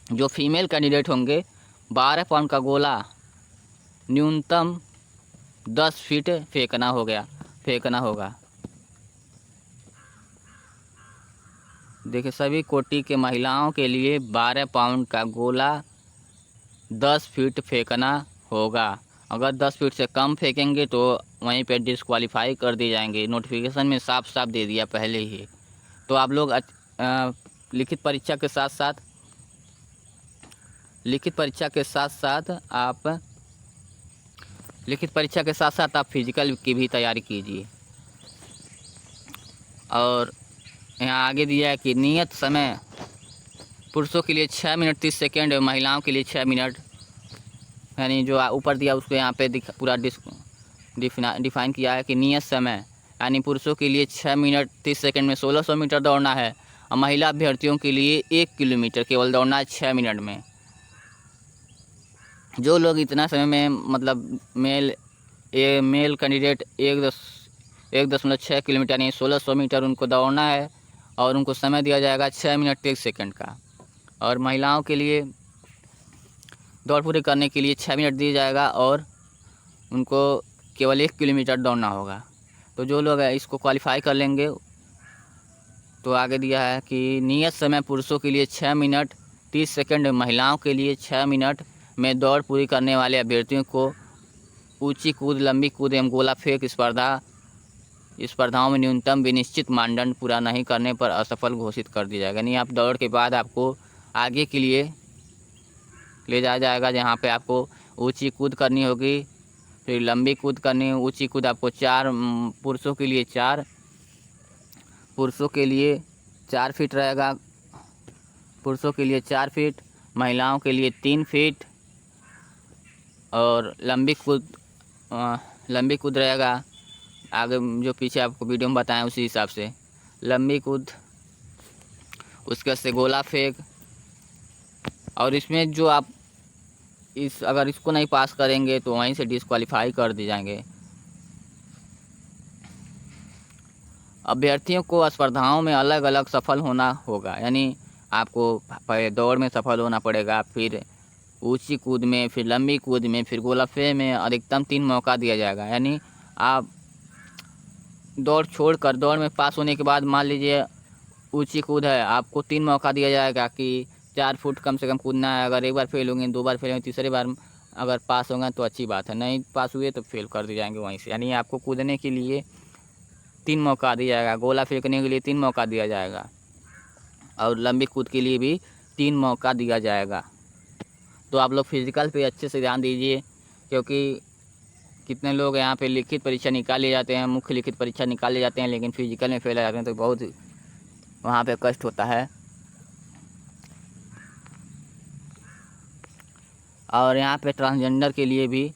जो फीमेल कैंडिडेट होंगे 12 पाउंड का गोला न्यूनतम 10 फीट फेंकना होगा। देखिए, सभी कोटि के महिलाओं के लिए 12 पाउंड का गोला 10 फीट फेंकना होगा। अगर 10 फीट से कम फेंकेंगे तो वहीं पे डिस्क्वालीफाई कर दिए जाएंगे। नोटिफिकेशन में साफ दे दिया पहले ही। तो आप लोग लिखित परीक्षा के साथ साथ आप फिजिकल की भी तैयारी कीजिए। और यहाँ आगे दिया है कि नियत समय पुरुषों के लिए 6 मिनट 30 सेकेंड और महिलाओं के लिए 6 मिनट, यानी जो ऊपर दिया उसको यहाँ पे पूरा डिफाइन किया है कि नियत समय यानी पुरुषों के लिए 6 मिनट 30 सेकेंड में 1600 मीटर दौड़ना है और महिला अभ्यर्थियों के लिए 1 किलोमीटर केवल दौड़ना है 6 मिनट में। जो लोग इतना समय में मतलब मेल कैंडिडेट 1.6 किलोमीटर यानी 1600 मीटर उनको दौड़ना है और उनको समय दिया जाएगा 6 मिनट 30 सेकंड का। और महिलाओं के लिए दौड़ पूरी करने के लिए 6 मिनट दिया जाएगा और उनको केवल 1 किलोमीटर दौड़ना होगा। तो जो लोग इसको क्वालिफाई कर लेंगे, तो आगे दिया है कि नियत समय पुरुषों के लिए 6 मिनट 30 सेकंड, महिलाओं के लिए 6 मिनट में दौड़ पूरी करने वाले अभ्यर्थियों को ऊंची कूद, लंबी कूद एवं गोला फेंक स्पर्धाओं में न्यूनतम विनिश्चित मानदंड पूरा नहीं करने पर असफल घोषित कर दिया जाएगा। यानी आप दौड़ के बाद आपको आगे के लिए ले जाया जाएगा, जहाँ पे आपको ऊंची कूद करनी होगी, फिर लंबी कूद करनी है। ऊंची कूद आपको पुरुषों के लिए 4 फीट रहेगा, पुरुषों के लिए 4 फीट, महिलाओं के लिए 3 फीट। और लंबी कूद रहेगा आगे जो पीछे आपको वीडियो में बताएं उसी हिसाब से लंबी कूद, उसके बाद से गोला फेंक। और इसमें जो आप अगर इसको नहीं पास करेंगे तो वहीं से डिस्क्वालीफाई कर दिए जाएंगे। अभ्यर्थियों को स्पर्धाओं में अलग अलग सफल होना होगा, यानी आपको पहले दौड़ में सफल होना पड़ेगा, फिर ऊंची कूद में, फिर लंबी कूद में, फिर गोला फेंक में अधिकतम 3 मौका दिया जाएगा। यानी आप दौड़ में पास होने के बाद मान लीजिए ऊंची कूद है, आपको 3 मौका दिया जाएगा कि 4 फुट कम से कम कूदना है। अगर एक बार फेल होंगे, 2 बार फेल होंगे, तीसरी बार अगर पास होंगे तो अच्छी बात है, नहीं पास हुए तो फेल कर दिए जाएंगे वहीं से। यानी आपको कूदने के लिए 3 मौका दिया जाएगा, गोला फेंकने के लिए 3 मौका दिया जाएगा और लंबी कूद के लिए भी 3 मौका दिया जाएगा। तो आप लोग फिजिकल पे अच्छे से ध्यान दीजिए, क्योंकि कितने लोग यहाँ पे लिखित परीक्षा निकाल ले जाते हैं, मुख्य लिखित परीक्षा निकाल ले जाते हैं, लेकिन फिजिकल में फेल हो जाते हैं, तो बहुत वहाँ पे कष्ट होता है। और यहाँ पे ट्रांसजेंडर के लिए भी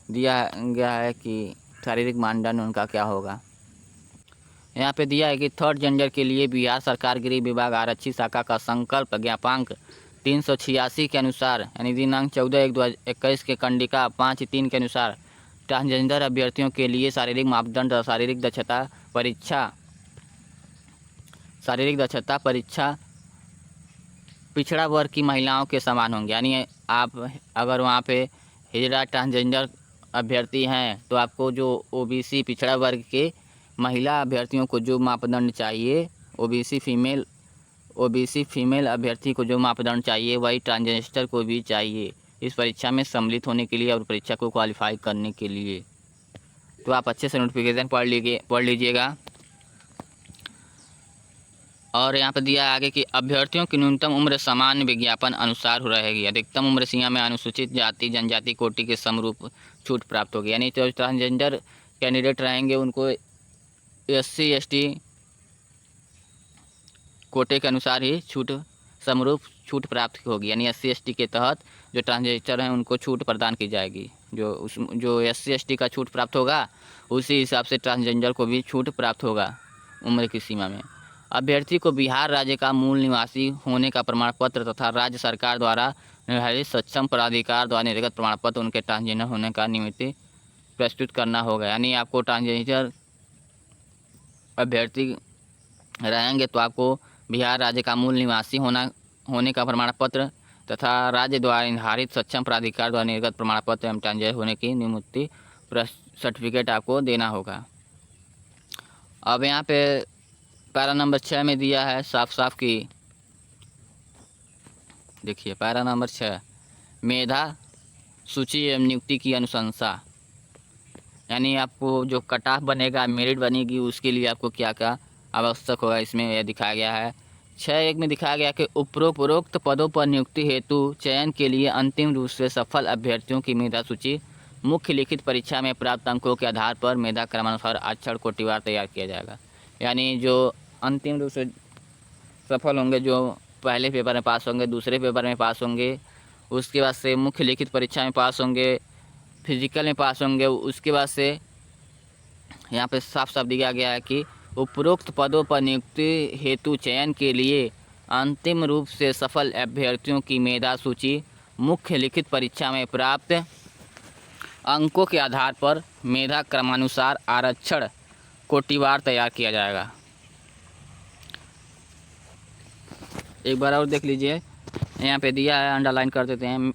दिया गया है कि शारीरिक मानदंड उनका क्या होगा। यहाँ पे दिया है कि थर्ड जेंडर के लिए बिहार सरकार गृह विभाग आरक्षी शाखा का संकल्प ज्ञापांक 386 के अनुसार, यानी दिनांक 14/1/2021 के कंडिका 5(3) के अनुसार ट्रांसजेंडर अभ्यर्थियों के लिए शारीरिक मापदंड और शारीरिक दक्षता परीक्षा पिछड़ा वर्ग की महिलाओं के समान होंगे। यानी आप अगर वहाँ पे हिजड़ा ट्रांसजेंडर अभ्यर्थी हैं तो आपको जो ओबीसी पिछड़ा वर्ग के महिला अभ्यर्थियों को जो मापदंड चाहिए, ओबीसी फीमेल अभ्यर्थी को जो मापदंड चाहिए वही ट्रांसजेंडर को भी चाहिए इस परीक्षा में सम्मिलित होने के लिए और परीक्षा को क्वालिफाई करने के लिए। तो आप अच्छे से नोटिफिकेशन पढ़ लीजिएगा। और यहाँ पर दिया आगे कि अभ्यर्थियों की न्यूनतम उम्र सामान्य विज्ञापन अनुसार रहेगी। अधिकतम उम्र सीमा में अनुसूचित जाति जनजाति कोटि के समरूप छूट प्राप्त होगी। यानी जो ट्रांसजेंडर कैंडिडेट रहेंगे उनको SC ST कोटे के अनुसार ही समरूप छूट प्राप्त होगी। यानी SC ST के तहत जो ट्रांसजेंडर हैं उनको छूट प्रदान की जाएगी। जो SC ST का छूट प्राप्त होगा उसी हिसाब से ट्रांसजेंडर को भी छूट प्राप्त होगा उम्र की सीमा में। अभ्यर्थी को बिहार राज्य का मूल निवासी होने का प्रमाण पत्र तथा राज्य सरकार द्वारा निर्धारित सक्षम प्राधिकार द्वारा निर्गत प्रमाण पत्र उनके ट्रांसजेंडर होने का निमित्त प्रस्तुत करना होगा। यानी आपको ट्रांसजेंडर अभ्यर्थी रहेंगे तो आपको बिहार राज्य का मूल निवासी होने का प्रमाण पत्र तथा राज्य द्वारा निर्धारित सक्षम प्राधिकार द्वारा निर्गत प्रमाण पत्र एवं ट्रांसजेंडर होने की नियुक्ति सर्टिफिकेट आपको देना होगा। अब यहाँ पे पैरा नंबर 6 में दिया है साफ कि देखिए पैरा नंबर 6 मेधा सूची एवं नियुक्ति की अनुशंसा। यानी आपको जो कट ऑफ बनेगा, मेरिट बनेगी, उसके लिए आपको क्या क्या आवश्यक होगा इसमें यह दिखाया गया है। 6(1) में दिखाया गया कि उपरोक्त पदों पर नियुक्ति हेतु चयन के लिए अंतिम रूप से सफल अभ्यर्थियों की मेधा सूची मुख्य लिखित परीक्षा में प्राप्त अंकों के आधार पर मेधा क्रमानुसार अक्षर कोटिवार तैयार किया जाएगा। यानी जो अंतिम रूप से सफल होंगे, जो पहले पेपर में पास होंगे, दूसरे पेपर में पास होंगे, उसके बाद से मुख्य लिखित परीक्षा में पास होंगे, फिजिकल में पास होंगे, उसके बाद से यहाँ पे साफ साफ दिया गया है कि उपरोक्त पदों पर नियुक्ति हेतु चयन के लिए अंतिम रूप से सफल अभ्यर्थियों की मेधा सूची मुख्य लिखित परीक्षा में प्राप्त अंकों के आधार पर मेधा क्रमानुसार आरक्षण कोटिवार तैयार किया जाएगा। एक बार और देख लीजिए, यहाँ पे दिया है, अंडरलाइन कर देते हैं।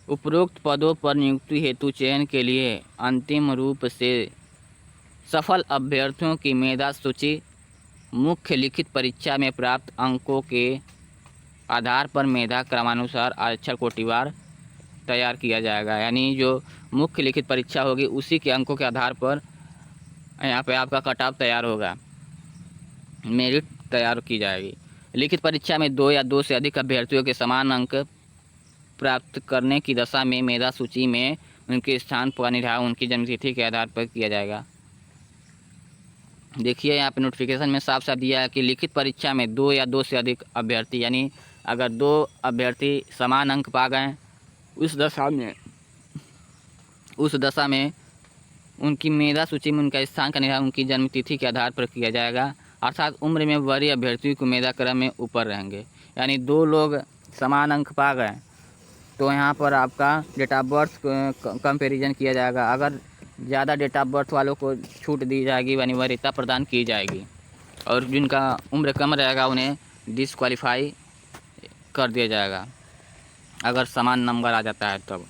उपरोक्त पदों पर नियुक्ति हेतु चयन के लिए अंतिम रूप से सफल अभ्यर्थियों की मेधा सूची मुख्य लिखित परीक्षा में प्राप्त अंकों के आधार पर मेधा क्रमानुसार आरक्षण कोटिवार तैयार किया जाएगा। यानी जो मुख्य लिखित परीक्षा होगी उसी के अंकों के आधार पर यहाँ पे आपका कट ऑफ तैयार होगा, मेरिट तैयार की जाएगी। लिखित परीक्षा में 2 या 2 से अधिक अभ्यर्थियों के समान अंक प्राप्त करने की दशा में मेधा सूची में उनके स्थान का निर्धारण उनकी जन्मतिथि के आधार पर किया जाएगा। देखिए यहाँ पे नोटिफिकेशन में साफ साफ दिया है कि लिखित परीक्षा में 2 या 2 से अधिक अभ्यर्थी, यानी अगर 2 अभ्यर्थी समान अंक पा गए उस दशा में उनकी मेधा सूची में उनका स्थान का निर्धारण उनकी जन्मतिथि के आधार पर किया जाएगा। अर्थात उम्र में वरीय अभ्यर्थियों को मेधा क्रम में ऊपर रहेंगे। यानी 2 लोग समान अंक पा गए तो यहाँ पर आपका डेट ऑफ बर्थ कंपैरिजन किया जाएगा। अगर ज़्यादा डेट ऑफ बर्थ वालों को छूट दी जाएगी, यानी वरीयता प्रदान की जाएगी, और जिनका उम्र कम रहेगा उन्हें डिसक्वालीफाई कर दिया जाएगा अगर समान नंबर आ जाता है तब।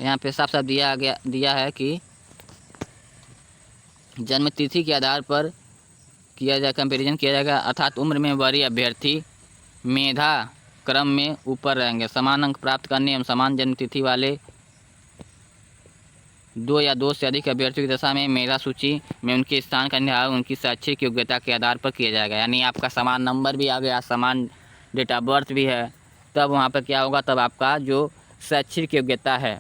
यहाँ पे साफ साफ दिया है कि जन्मतिथि के आधार पर कंपैरिजन किया जाएगा। अर्थात उम्र में वरीय अभ्यर्थी मेधा क्रम में ऊपर रहेंगे। समान अंक प्राप्त करने एवं समान जन्मतिथि वाले 2 या 2 से अधिक अभ्यर्थियों की दशा में मेधा सूची में उनके स्थान का निर्धारण उनकी शैक्षिक योग्यता के आधार पर किया जाएगा। यानी आपका समान नंबर भी आ गया, समान डेट ऑफ बर्थ भी है, तब वहाँ पर क्या होगा, तब आपका जो शैक्षिक योग्यता है,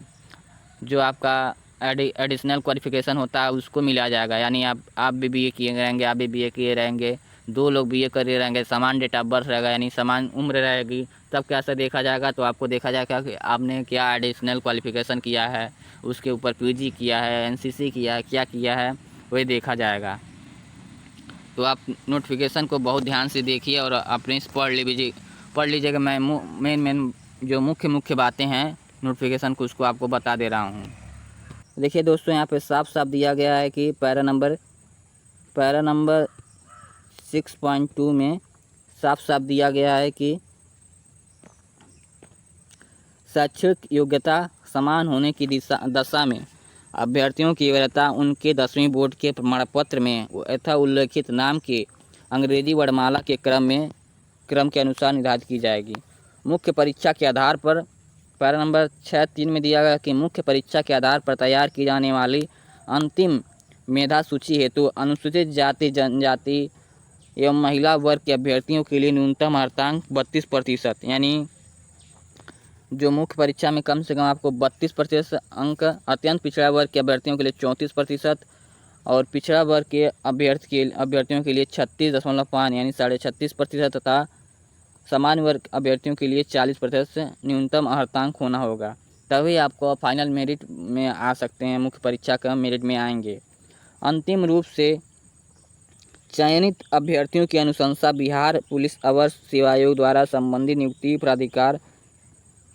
जो आपका एडिशनल क्वालिफिकेशन होता है उसको मिला जाएगा। यानी आप भी बीए किए रहेंगे, आप भी बीए किए रहेंगे, 2 लोग बीए करे रहेंगे, समान डेट ऑफ बर्थ रहेगा, यानी समान उम्र रहेगी, तब कैसे देखा जाएगा, तो आपको देखा जाएगा कि आपने क्या एडिशनल क्वालिफिकेशन किया है, उसके ऊपर पीजी किया है, एनसीसी किया है, क्या किया है, वही देखा जाएगा। तो आप नोटिफिकेशन को बहुत ध्यान से देखिए और अपने पढ़ लीजिएगा। मैं मेन जो मुख्य बातें हैं नोटिफिकेशन को उसको आपको बता दे रहा हूँ। देखिए दोस्तों, यहाँ पे साफ साफ दिया गया है कि पैरा नंबर 6.2 में साफ साफ दिया गया है कि शैक्षिक योग्यता समान होने की दशा में अभ्यर्थियों की वरीयता उनके 10वीं बोर्ड के प्रमाण पत्र में यथा उल्लेखित नाम के अंग्रेजी वर्णमाला के क्रम के अनुसार निर्धारित की जाएगी। मुख्य परीक्षा के आधार पर पैरा नंबर 6.3 में दिया गया कि मुख्य परीक्षा के आधार पर तैयार की जाने वाली अंतिम मेधा सूची हेतु अनुसूचित जाति, जनजाति एवं महिला वर्ग के अभ्यर्थियों के लिए न्यूनतम अर्हतांक 32%, यानी जो मुख्य परीक्षा में कम से कम आपको 32% अंक, अत्यंत पिछड़ा वर्ग के अभ्यर्थियों के लिए 34% और पिछड़ा वर्ग के अभ्यर्थियों के लिए 36.5 यानी 36.5% तथा सामान्य वर्ग अभ्यर्थियों के लिए 40% न्यूनतम अर्हतांक होना होगा, तभी आपको फाइनल मेरिट में आ सकते हैं, मुख्य परीक्षा का मेरिट में आएंगे। अंतिम रूप से चयनित अभ्यर्थियों की अनुशंसा बिहार पुलिस अवर सेवा आयोग द्वारा संबंधित नियुक्ति प्राधिकार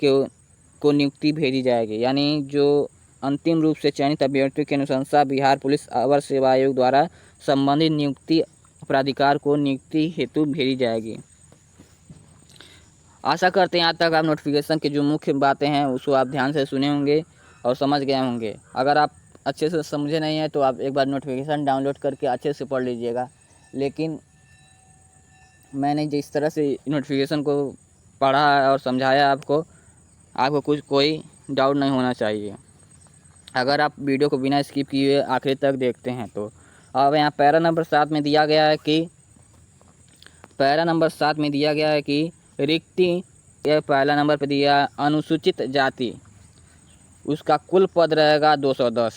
को नियुक्ति भेजी जाएगी। यानी जो अंतिम रूप से चयनित अभ्यर्थियों की अनुशंसा बिहार पुलिस अवर सेवा आयोग द्वारा संबंधित नियुक्ति प्राधिकार को नियुक्ति हेतु भेजी जाएगी। आशा करते हैं यहाँ तक आप नोटिफिकेशन की जो मुख्य बातें हैं उसको आप ध्यान से सुने होंगे और समझ गए होंगे। अगर आप अच्छे से समझे नहीं हैं तो आप एक बार नोटिफिकेशन डाउनलोड करके अच्छे से पढ़ लीजिएगा। लेकिन मैंने जिस तरह से नोटिफिकेशन को पढ़ा और समझाया आपको कोई डाउट नहीं होना चाहिए। अगर आप वीडियो को बिना स्किप किए आखिर तक देखते हैं तो। अब यहाँ पैरा नंबर 7 में दिया गया है कि रिक्ति, यह पहला नंबर पर दिया अनुसूचित जाति, उसका कुल पद रहेगा 210।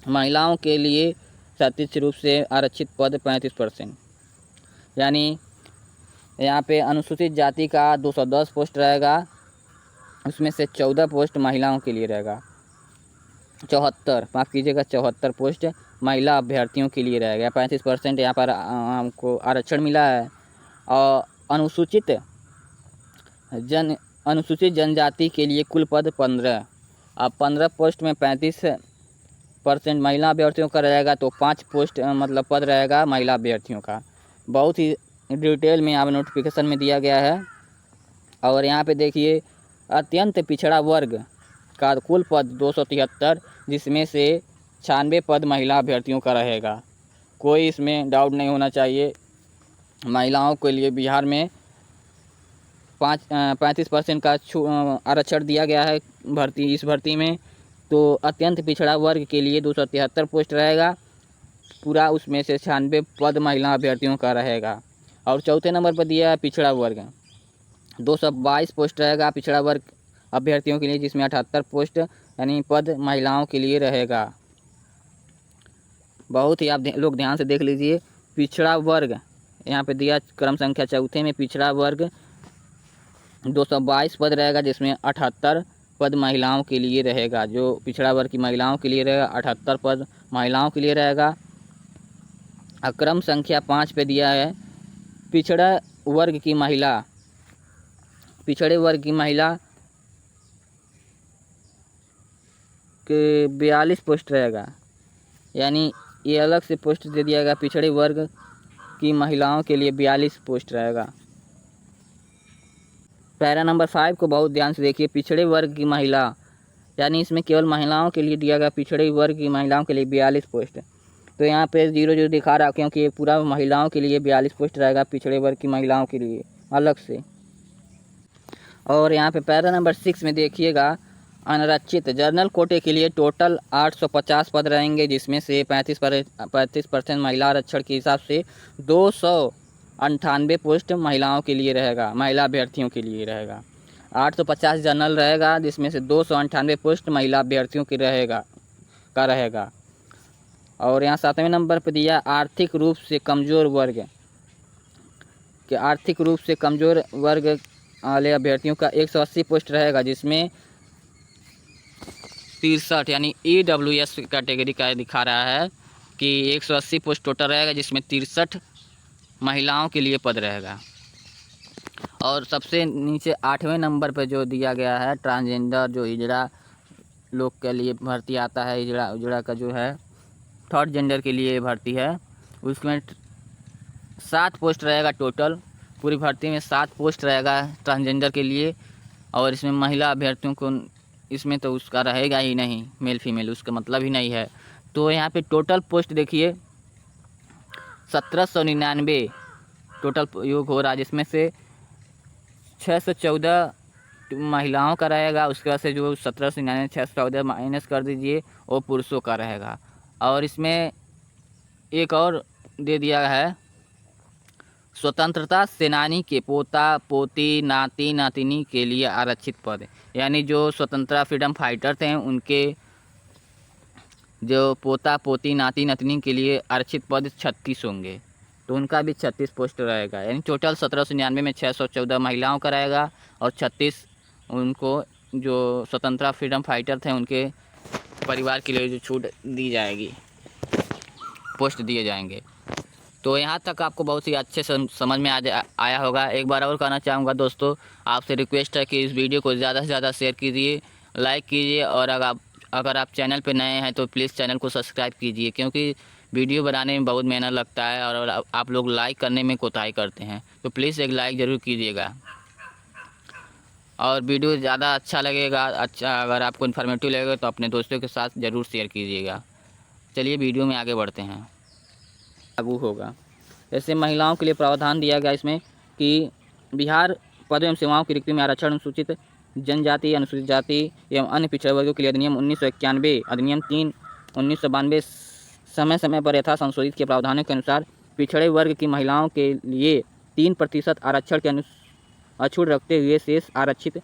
महिलाओं के लिए क्षैतिज रूप से आरक्षित पद 35%, यानी यहाँ पे अनुसूचित जाति का 210 पोस्ट रहेगा, उसमें से 14 पोस्ट महिलाओं के लिए रहेगा। 74 पोस्ट महिला अभ्यर्थियों के लिए रहेगा। 35% यहाँ पर हमको आरक्षण मिला है और अनुसूचित जनजाति के लिए कुल पद 15। अब 15 पोस्ट में 35% महिला अभ्यर्थियों का रहेगा, तो 5 पोस्ट मतलब पद रहेगा महिला अभ्यर्थियों का। बहुत ही डिटेल में यहाँ पर नोटिफिकेशन में दिया गया है। और यहाँ पे देखिए अत्यंत पिछड़ा वर्ग का कुल पद 273, जिसमें से 96 पद महिला अभ्यर्थियों का रहेगा। कोई इसमें डाउट नहीं होना चाहिए। महिलाओं के लिए बिहार में 35% का आरक्षण दिया गया है इस भर्ती में। तो अत्यंत पिछड़ा वर्ग के लिए 273 पोस्ट रहेगा पूरा, उसमें से 96 पद महिला अभ्यर्थियों का रहेगा। और चौथे नंबर पर दिया है पिछड़ा वर्ग, 222 पोस्ट रहेगा पिछड़ा वर्ग अभ्यर्थियों के लिए, जिसमें 78 पोस्ट यानी पद महिलाओं के लिए रहेगा। बहुत ही आप लोग ध्यान से देख लीजिए। पिछड़ा वर्ग यहाँ पे दिया क्रम संख्या चौथे में, पिछड़ा वर्ग 222 पद रहेगा, जिसमें 78 पद महिलाओं के लिए रहेगा। जो पिछड़ा वर्ग की महिलाओं के लिए रहेगा 78 पद महिलाओं के लिए रहेगा। क्रम संख्या 5 पे दिया है पिछड़े वर्ग की महिला के 42 पोस्ट रहेगा, यानी ये अलग से पोस्ट दे दिया गया। पिछड़े वर्ग की महिलाओं के लिए 42 पोस्ट रहेगा। पैरा नंबर 5 को बहुत ध्यान से देखिए। पिछड़े वर्ग की महिला, यानी इसमें केवल महिलाओं के लिए दिया गया पिछड़े वर्ग की महिलाओं के लिए 42 पोस्ट। तो यहाँ पे 0 दिखा रहा, क्योंकि ये पूरा महिलाओं के लिए 42 पोस्ट रहेगा पिछड़े वर्ग की महिलाओं के लिए अलग से। और यहाँ पे पैरा नंबर 6 में देखिएगा, अनारक्षित जनरल कोटे के लिए टोटल 850 पद रहेंगे, जिसमें से 35% महिला आरक्षण के हिसाब से 298 पोस्ट महिलाओं के लिए रहेगा, महिला अभ्यर्थियों के लिए रहेगा। 850 जनरल रहेगा, जिसमें से 298 पोस्ट महिला अभ्यर्थियों की रहेगा। और यहाँ 7वें नंबर पर दिया आर्थिक रूप से कमज़ोर वर्ग के आर्थिक रूप से कमज़ोर वर्ग वाले अभ्यर्थियों का 180 पोस्ट रहेगा, जिसमें 63 यानी EWS कैटेगरी का दिखा रहा है कि 180 पोस्ट टोटल रहेगा, जिसमें 63 महिलाओं के लिए पद रहेगा। और सबसे नीचे 8वें नंबर पर जो दिया गया है ट्रांसजेंडर, जो हिजड़ा लोग के लिए भर्ती आता है, हिजड़ा का जो है थर्ड जेंडर के लिए भर्ती है, उसमें 7 पोस्ट रहेगा टोटल। पूरी भर्ती में 7 पोस्ट रहेगा ट्रांसजेंडर के लिए। और इसमें महिला अभ्यर्थियों को इसमें तो उसका रहेगा ही नहीं, मेल फीमेल उसका मतलब ही नहीं है। तो यहाँ पे टोटल पोस्ट देखिए 1799 टोटल योग हो रहा है, जिसमें से 614 महिलाओं का रहेगा। उसके बाद से जो 1799 614 माइनस कर दीजिए, वो पुरुषों का रहेगा। और इसमें एक और दे दिया है, स्वतंत्रता सेनानी के पोता पोती नाती नातिनी के लिए आरक्षित पद, यानी जो स्वतंत्रता फ्रीडम फाइटर थे उनके जो पोता पोती नाती नातिनी के लिए आरक्षित पद 36 होंगे, तो उनका भी 36 पोस्ट रहेगा। यानी टोटल 1799 में 614 महिलाओं का रहेगा और 36 उनको जो स्वतंत्रता फ्रीडम फाइटर थे उनके परिवार के लिए जो छूट दी जाएगी, पोस्ट दिए जाएंगे। तो यहाँ तक आपको बहुत ही अच्छे से समझ में आया होगा। एक बार और कहना चाहूँगा दोस्तों, आपसे रिक्वेस्ट है कि इस वीडियो को ज़्यादा से ज़्यादा शेयर कीजिए, लाइक कीजिए, और अगर आप चैनल पर नए हैं तो प्लीज़ चैनल को सब्सक्राइब कीजिए, क्योंकि वीडियो बनाने में बहुत मेहनत लगता है और आप लोग लाइक करने में कोताही करते हैं। तो प्लीज़ एक लाइक ज़रूर कीजिएगा। और वीडियो ज़्यादा अच्छा लगेगा, अगर आपको इन्फॉर्मेटिव लगेगा तो अपने दोस्तों के साथ ज़रूर शेयर कीजिएगा। चलिए वीडियो में आगे बढ़ते हैं। लागू होगा, जैसे महिलाओं के लिए प्रावधान दिया गया इसमें कि बिहार पद एवं सेवाओं की रिक्ति में आरक्षण अनुसूचित जनजाति, अनुसूचित जाति एवं अन्य पिछड़े वर्गों के लिए अधिनियम 1991 अधिनियम 3/1992 समय समय पर यथा संशोधित के प्रावधानों के अनुसार पिछड़े वर्ग की महिलाओं के लिए 3% आरक्षण के अछूट रखते हुए शेष आरक्षित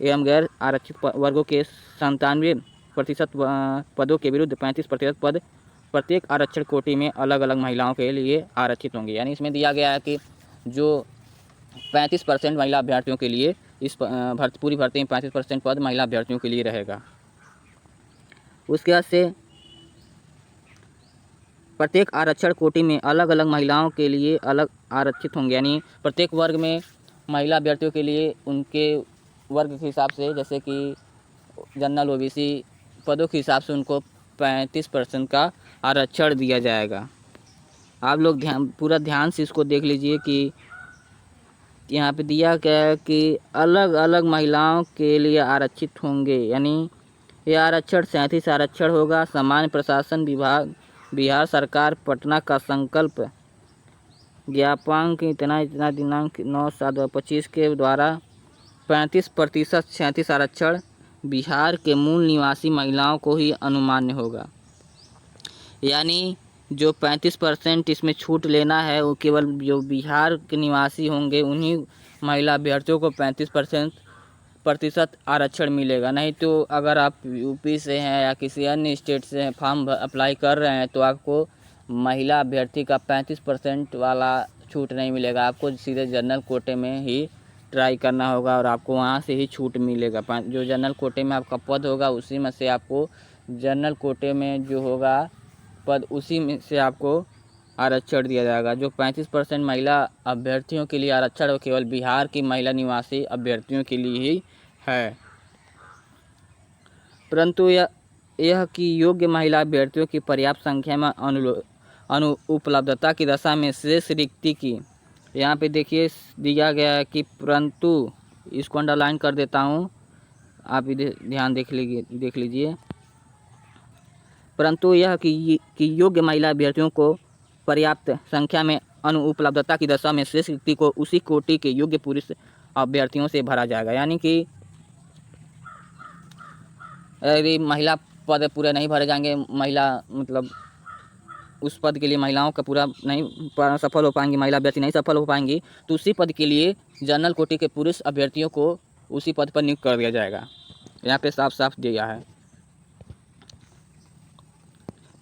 एवं गैर आरक्षित वर्गों के 97% पदों के विरुद्ध 35% पद प्रत्येक आरक्षण कोटि में अलग अलग महिलाओं के लिए आरक्षित होंगे। यानी इसमें दिया गया है कि जो 35% महिला अभ्यर्थियों के लिए इस पूरी भर्ती में 35% पद महिला अभ्यर्थियों के लिए रहेगा। उसके बाद से प्रत्येक आरक्षण कोटि में अलग अलग महिलाओं के लिए अलग आरक्षित होंगे, यानी प्रत्येक वर्ग में महिला अभ्यर्थियों के लिए उनके वर्ग के हिसाब से, जैसे कि जनरल ओबीसी पदों के हिसाब से उनको 35% का आरक्षण दिया जाएगा। आप लोग पूरा ध्यान से इसको देख लीजिए कि यहाँ पे दिया गया है कि अलग अलग महिलाओं के लिए आरक्षित होंगे, यानी यह आरक्षण 37 आरक्षण होगा। सामान्य प्रशासन विभाग बिहार सरकार पटना का संकल्प ज्ञापक इतना दिनांक 9/7/25 के द्वारा 35% 37 आरक्षण बिहार के मूल निवासी महिलाओं को ही अनुमान्य होगा, यानी जो 35% इसमें छूट लेना है वो केवल जो बिहार के निवासी होंगे उन्हीं महिला अभ्यर्थियों को 35% आरक्षण मिलेगा। नहीं तो अगर आप यूपी से हैं या किसी अन्य स्टेट से हैं, फॉर्म अप्लाई कर रहे हैं, तो आपको महिला अभ्यर्थी का 35% वाला छूट नहीं मिलेगा। आपको सीधे जनरल कोटे में ही ट्राई करना होगा और आपको वहाँ से ही छूट मिलेगा। जो जनरल कोटे में आपका पद होगा उसी में से आपको जनरल कोटे में जो होगा पद उसी में से आपको आरक्षण दिया जाएगा। जो 35% महिला अभ्यर्थियों के लिए आरक्षण वो केवल बिहार की महिला निवासी अभ्यर्थियों के लिए ही है, परंतु यह कि योग्य महिला अभ्यर्थियों की पर्याप्त संख्या में अनुपलब्धता की दशा में शेष रिक्ति की, यहाँ पे देखिए दिया गया है कि परंतु, इसको अंडरलाइन कर देता हूँ, आप ध्यान देख लीजिए। परंतु यह कि योग्य महिला अभ्यर्थियों को पर्याप्त संख्या में अनुपलब्धता की दशा में शेष रिक्ति को उसी कोटि के योग्य पुरुष अभ्यर्थियों से भरा जाएगा, यानी कि यदि महिला पद पूरे नहीं भरे जाएंगे, महिला मतलब उस पद के लिए महिलाओं का पूरा नहीं सफल हो पाएंगी, महिला अभ्यर्थी नहीं सफल हो पाएंगी, तो उसी पद के लिए जनरल कोटि के पुरुष अभ्यर्थियों को उसी पद पर नियुक्त कर दिया जाएगा। यहाँ पे साफ साफ दिया है।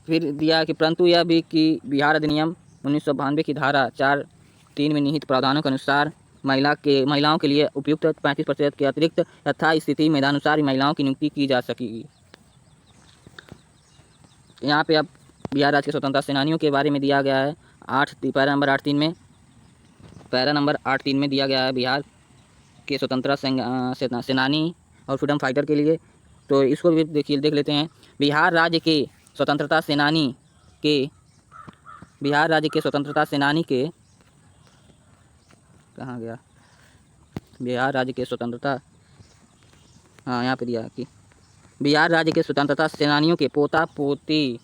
फिर दिया कि परंतु यह भी कि बिहार अधिनियम 1992 की धारा 4(3) में निहित प्रावधानों के अनुसार महिलाओं के लिए उपयुक्त 35% के अतिरिक्त यथास्थिति मेधानुसार महिलाओं की नियुक्ति की जा सकेगी। यहाँ पे अब बिहार राज्य के स्वतंत्रता सेनानियों के बारे में दिया गया है। पैरा नंबर 8(3) में दिया गया है बिहार के स्वतंत्रता सेनानी और फ्रीडम फाइटर के लिए। तो इसको भी देख लेते हैं। बिहार राज्य के स्वतंत्रता सेनानी के कहाँ गया? बिहार राज्य के स्वतंत्रता, हाँ यहाँ पे दिया कि बिहार राज्य के स्वतंत्रता सेनानियों के पोता पोती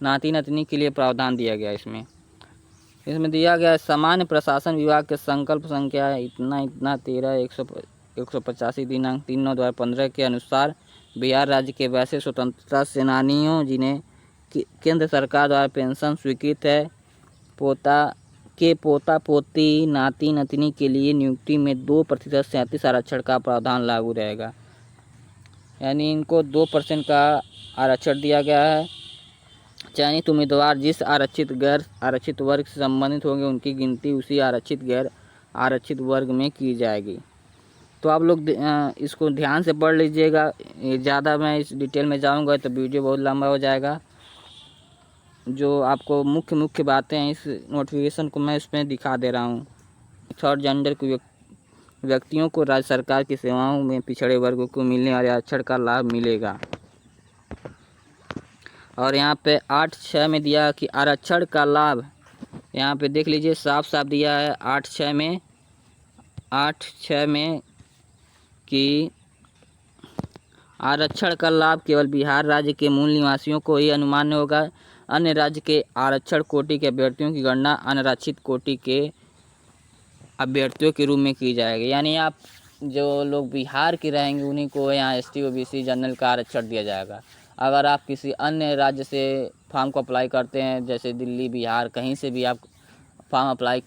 नाती नतनी के लिए प्रावधान दिया गया। इसमें दिया गया है सामान्य प्रशासन विभाग के संकल्प संख्या इतना 13/185 दिनांक 3/9/2015 के अनुसार बिहार राज्य के वैसे स्वतंत्रता सेनानियों जिन्हें केंद्र सरकार द्वारा पेंशन स्वीकृत है, पोता पोती नाती नतनी के लिए नियुक्ति में 2% 37 आरक्षण का प्रावधान लागू रहेगा, यानी इनको 2% का आरक्षण दिया गया है। चयनित उम्मीदवार जिस आरक्षित गैर आरक्षित वर्ग से संबंधित होंगे उनकी गिनती उसी आरक्षित गैर आरक्षित वर्ग में की जाएगी। तो आप लोग इसको ध्यान से पढ़ लीजिएगा। ज़्यादा मैं इस डिटेल में जाऊंगा तो वीडियो बहुत लंबा हो जाएगा। जो आपको मुख्य बातें हैं इस नोटिफिकेशन को मैं इसमें दिखा दे रहा हूँ। थर्ड जेंडर के व्यक्तियों को राज्य सरकार की सेवाओं में पिछड़े वर्गों को मिलने वाले आरक्षण का लाभ मिलेगा। और यहाँ पे 8(6) में दिया कि आरक्षण का लाभ, यहाँ पे देख लीजिए साफ साफ दिया है 8(6) में कि आरक्षण का लाभ केवल बिहार राज्य के मूल निवासियों को ही अनुमान्य होगा। अन्य राज्य के आरक्षण कोटि के अभ्यर्थियों की गणना अनारक्षित कोटि के अभ्यर्थियों के रूप में की जाएगी, यानी आप जो लोग बिहार के रहेंगे उन्हीं को यहाँ ST OBC जनरल का आरक्षण दिया जाएगा। अगर आप किसी अन्य राज्य से फॉर्म को अप्लाई करते हैं, जैसे दिल्ली बिहार कहीं से भी आप form apply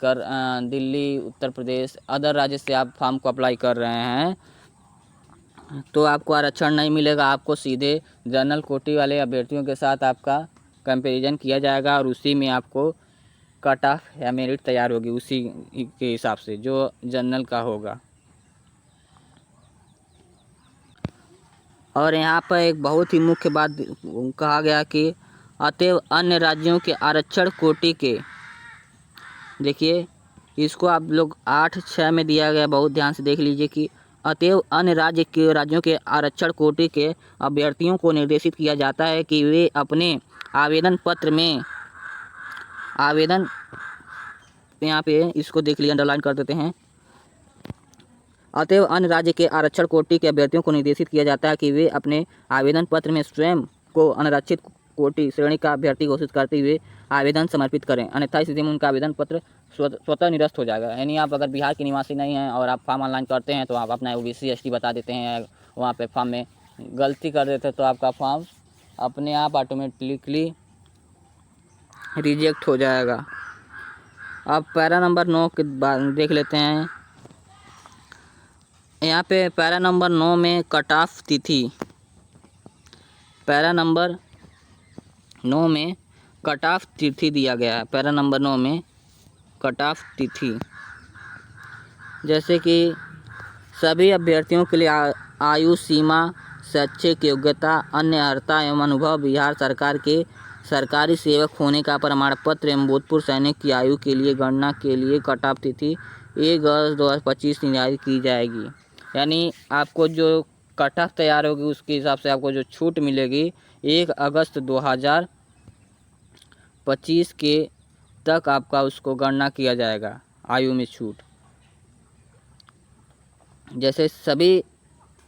Delhi Uttar Pradesh other राज्य से आप फॉर्म को अप्लाई कर रहे हैं, तो आपको आरक्षण नहीं मिलेगा। आपको सीधे जनरल कोटि वाले अभ्यर्थियों के साथ आपका कंपैरिजन किया जाएगा और उसी में आपको कट ऑफ या मेरिट तैयार होगी उसी के हिसाब से जो जनरल का होगा। और यहाँ पर एक बहुत ही मुख्य बात कहा गया कि अतएव अन्य राज्यों के आरक्षण कोटि के, देखिए इसको आप लोग 8(6) में दिया गया, बहुत ध्यान से देख लीजिए कि अतएव अन्य राज्यों के आरक्षण कोटि के अभ्यर्थियों को निर्देशित किया जाता है कि वे अपने आवेदन पत्र में यहाँ पे इसको देख लीजिए, अंडरलाइन कर देते हैं। अतएव अन्य राज्य के आरक्षण कोटि के अभ्यर्थियों को निर्देशित किया जाता है कि वे अपने आवेदन पत्र में स्वयं को अनारक्षित कोटि श्रेणी का अभ्यर्थी घोषित करते हुए आवेदन समर्पित करें, अन्यथा स्थिति में उनका आवेदन पत्र स्वतः निरस्त हो जाएगा। यानी आप अगर बिहार के निवासी नहीं हैं और आप फॉर्म ऑनलाइन करते हैं तो आप अपना OBC ST बता देते हैं, वहाँ पे फॉर्म में गलती कर देते हैं तो आपका फॉर्म अपने आप ऑटोमेटिकली रिजेक्ट हो जाएगा। अब पैरा नंबर 9 के बाद देख लेते हैं। यहाँ पे पैरा नंबर 9 में कट ऑफ तिथि, पैरा नंबर 9 में कट ऑफ तिथि दिया गया है। पैरा नंबर 9 में कट ऑफ तिथि, जैसे कि सभी अभ्यर्थियों के लिए आयु सीमा, शैक्षिक योग्यता, अन्य अर्हता एवं अनुभव, बिहार सरकार के सरकारी सेवक होने का प्रमाण पत्र एवं भूतपूर्व सैनिक की आयु के लिए गणना के लिए कट ऑफ तिथि 1 अगस्त 2025 निर्धारित की जाएगी। यानी आपको जो कट ऑफ तैयार होगी उसके हिसाब से आपको जो छूट मिलेगी 1 अगस्त 2025 के तक आपका उसको गणना किया जाएगा आयु में छूट। जैसे सभी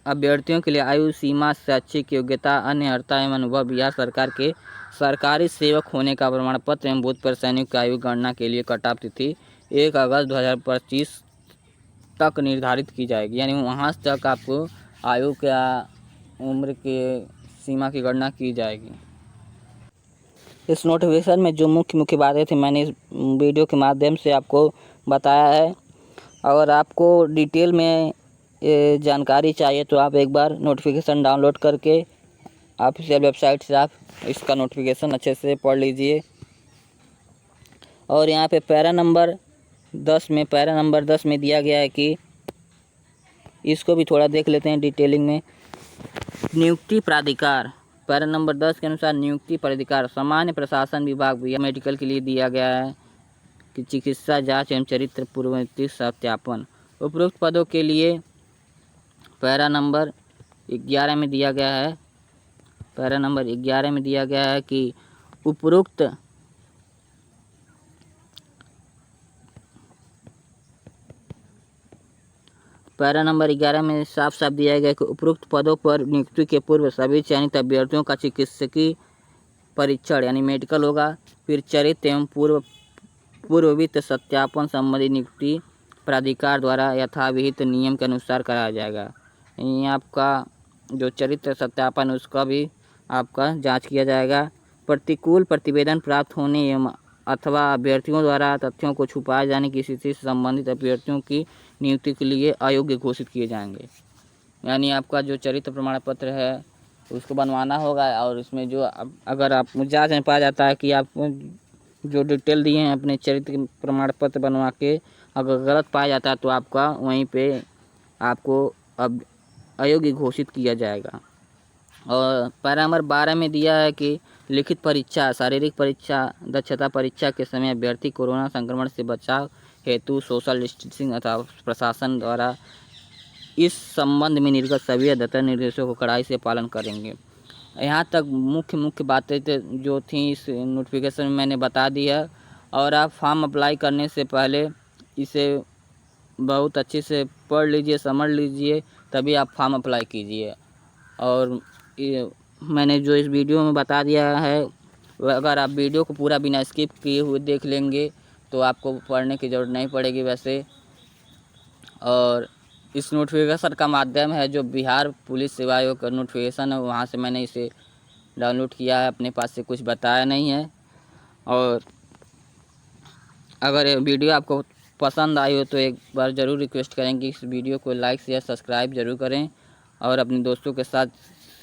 अभ्यर्थियों के लिए आयु सीमा, शैक्षिक योग्यता, अन्य अर्हता एवं अनुभव, बिहार सरकार के सरकारी सेवक होने का प्रमाण पत्र एवं भूतपूर्व सैनिक की आयु गणना के लिए कट ऑफ तिथि 1 अगस्त 2025 तक निर्धारित की जाएगी। यानी वहाँ तक आपको आयु का उम्र के सीमा की गणना की जाएगी। इस नोटिफिकेशन में जो मुख्य बातें थी मैंने इस वीडियो के माध्यम से आपको बताया है। अगर आपको डिटेल में जानकारी चाहिए तो आप एक बार नोटिफिकेशन डाउनलोड करके ऑफिशियल वेबसाइट से आप इसका नोटिफिकेशन अच्छे से पढ़ लीजिए। और यहाँ पे पैरा नंबर 10 में दिया गया है कि इसको भी थोड़ा देख लेते हैं डिटेलिंग में। नियुक्ति प्राधिकार, पैरा नंबर 10 के अनुसार नियुक्ति प्राधिकार सामान्य प्रशासन विभाग मेडिकल के लिए दिया गया है कि चिकित्सा जांच एवं चरित्र पूर्ववर्ती सत्यापन। उपरोक्त पदों के लिए पैरा नंबर 11 में दिया गया है, पैरा नंबर 11 में दिया गया है कि उपरोक्त पैरा नंबर 11 में साफ साफ दिया गया कि उपरोक्त पदों पर नियुक्ति के पूर्व सभी चयनित अभ्यर्थियों का चिकित्सकीय परीक्षण यानी मेडिकल होगा, फिर चरित्र एवं पूर्ववित्त सत्यापन संबंधी नियुक्ति प्राधिकार द्वारा यथाविहित नियम के अनुसार कराया जाएगा। यानी आपका जो चरित्र सत्यापन उसका भी आपका जांच किया जाएगा। प्रतिकूल प्रतिवेदन प्राप्त होने एवं अथवा अभ्यर्थियों द्वारा तथ्यों को छुपाए जाने की स्थिति से संबंधित अभ्यर्थियों की नियुक्ति के लिए अयोग्य घोषित किए जाएंगे। यानी आपका जो चरित्र प्रमाण पत्र है उसको बनवाना होगा और इसमें जो अगर आप जांच में पाया जाता है कि आप जो डिटेल दिए हैं अपने चरित्र प्रमाण पत्र बनवा के अगर गलत पाया जाता है तो आपका वहीं पे आपको अब अयोग्य घोषित किया जाएगा। और पैरा नंबर 12 में दिया है कि लिखित परीक्षा, शारीरिक परीक्षा, दक्षता परीक्षा के समय अभ्यर्थी कोरोना संक्रमण से बचाव हेतु सोशल डिस्टेंसिंग अथवा प्रशासन द्वारा इस संबंध में निर्गत सभी अद्यतन निर्देशों को कड़ाई से पालन करेंगे। यहाँ तक मुख्य बातें जो थी इस नोटिफिकेशन में मैंने बता दी है। और आप फॉर्म अप्लाई करने से पहले इसे बहुत अच्छे से पढ़ लीजिए, समझ लीजिए, तभी आप फॉर्म अप्लाई कीजिए। और ये मैंने जो इस वीडियो में बता दिया है अगर आप वीडियो को पूरा बिना स्किप किए हुए देख लेंगे तो आपको पढ़ने की ज़रूरत नहीं पड़ेगी वैसे। और इस नोटिफिकेशन का माध्यम है जो बिहार पुलिस सेवा आयोग का नोटिफिकेशन है, वहाँ से मैंने इसे डाउनलोड किया है, अपने पास से कुछ बताया नहीं है। और अगर ये वीडियो आपको पसंद आई हो तो एक बार ज़रूर रिक्वेस्ट करेंगे इस वीडियो को लाइक शेयर सब्सक्राइब ज़रूर करें और अपने दोस्तों के साथ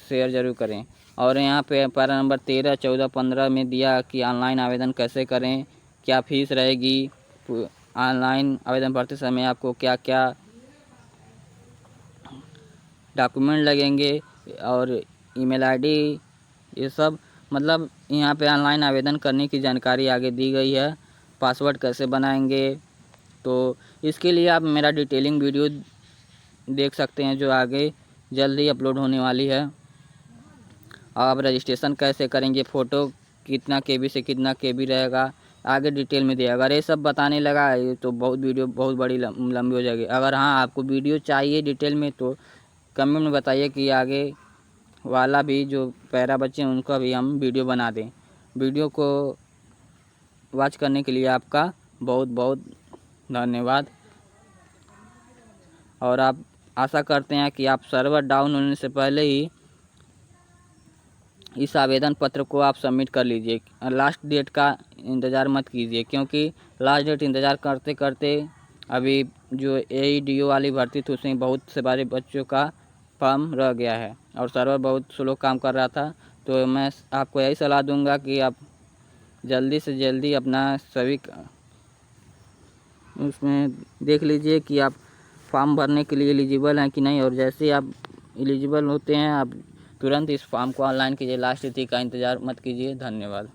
शेयर ज़रूर करें। और यहाँ पे पैरा नंबर 13, 14, 15 में दिया कि ऑनलाइन आवेदन कैसे करें, क्या फीस रहेगी, ऑनलाइन आवेदन भरते समय आपको क्या क्या डॉक्यूमेंट लगेंगे और ईमेल आईडी, ये सब मतलब यहाँ पे ऑनलाइन आवेदन करने की जानकारी आगे दी गई है। पासवर्ड कैसे बनाएंगे, तो इसके लिए आप मेरा डिटेलिंग वीडियो देख सकते हैं जो आगे जल्द ही अपलोड होने वाली है। आप रजिस्ट्रेशन कैसे करेंगे, फ़ोटो कितना केबी से कितना केबी रहेगा, आगे डिटेल में दिया। अगर ये सब बताने लगा तो बहुत वीडियो बहुत बड़ी लंबी हो जाएगी। अगर हाँ आपको वीडियो चाहिए डिटेल में तो कमेंट में बताइए कि आगे वाला भी जो पैरा बच्चे हैं उनका भी हम वीडियो बना दें। वीडियो को वॉच करने के लिए आपका बहुत बहुत धन्यवाद। और आप आशा करते हैं कि आप सर्वर डाउन होने से पहले ही इस आवेदन पत्र को आप सबमिट कर लीजिए। लास्ट डेट का इंतज़ार मत कीजिए, क्योंकि लास्ट डेट इंतज़ार करते करते अभी जो AEDO वाली भर्ती थी उसमें बहुत से बारे बच्चों का फॉर्म रह गया है और सर्वर बहुत स्लो काम कर रहा था। तो मैं आपको यही सलाह दूंगा कि आप जल्दी से जल्दी अपना सभी उसमें देख लीजिए कि आप फॉर्म भरने के लिए एलिजिबल हैं कि नहीं, और जैसे आप एलिजिबल होते हैं आप तुरंत इस फॉर्म को ऑनलाइन कीजिए। लास्ट तिथि का इंतज़ार मत कीजिए। धन्यवाद।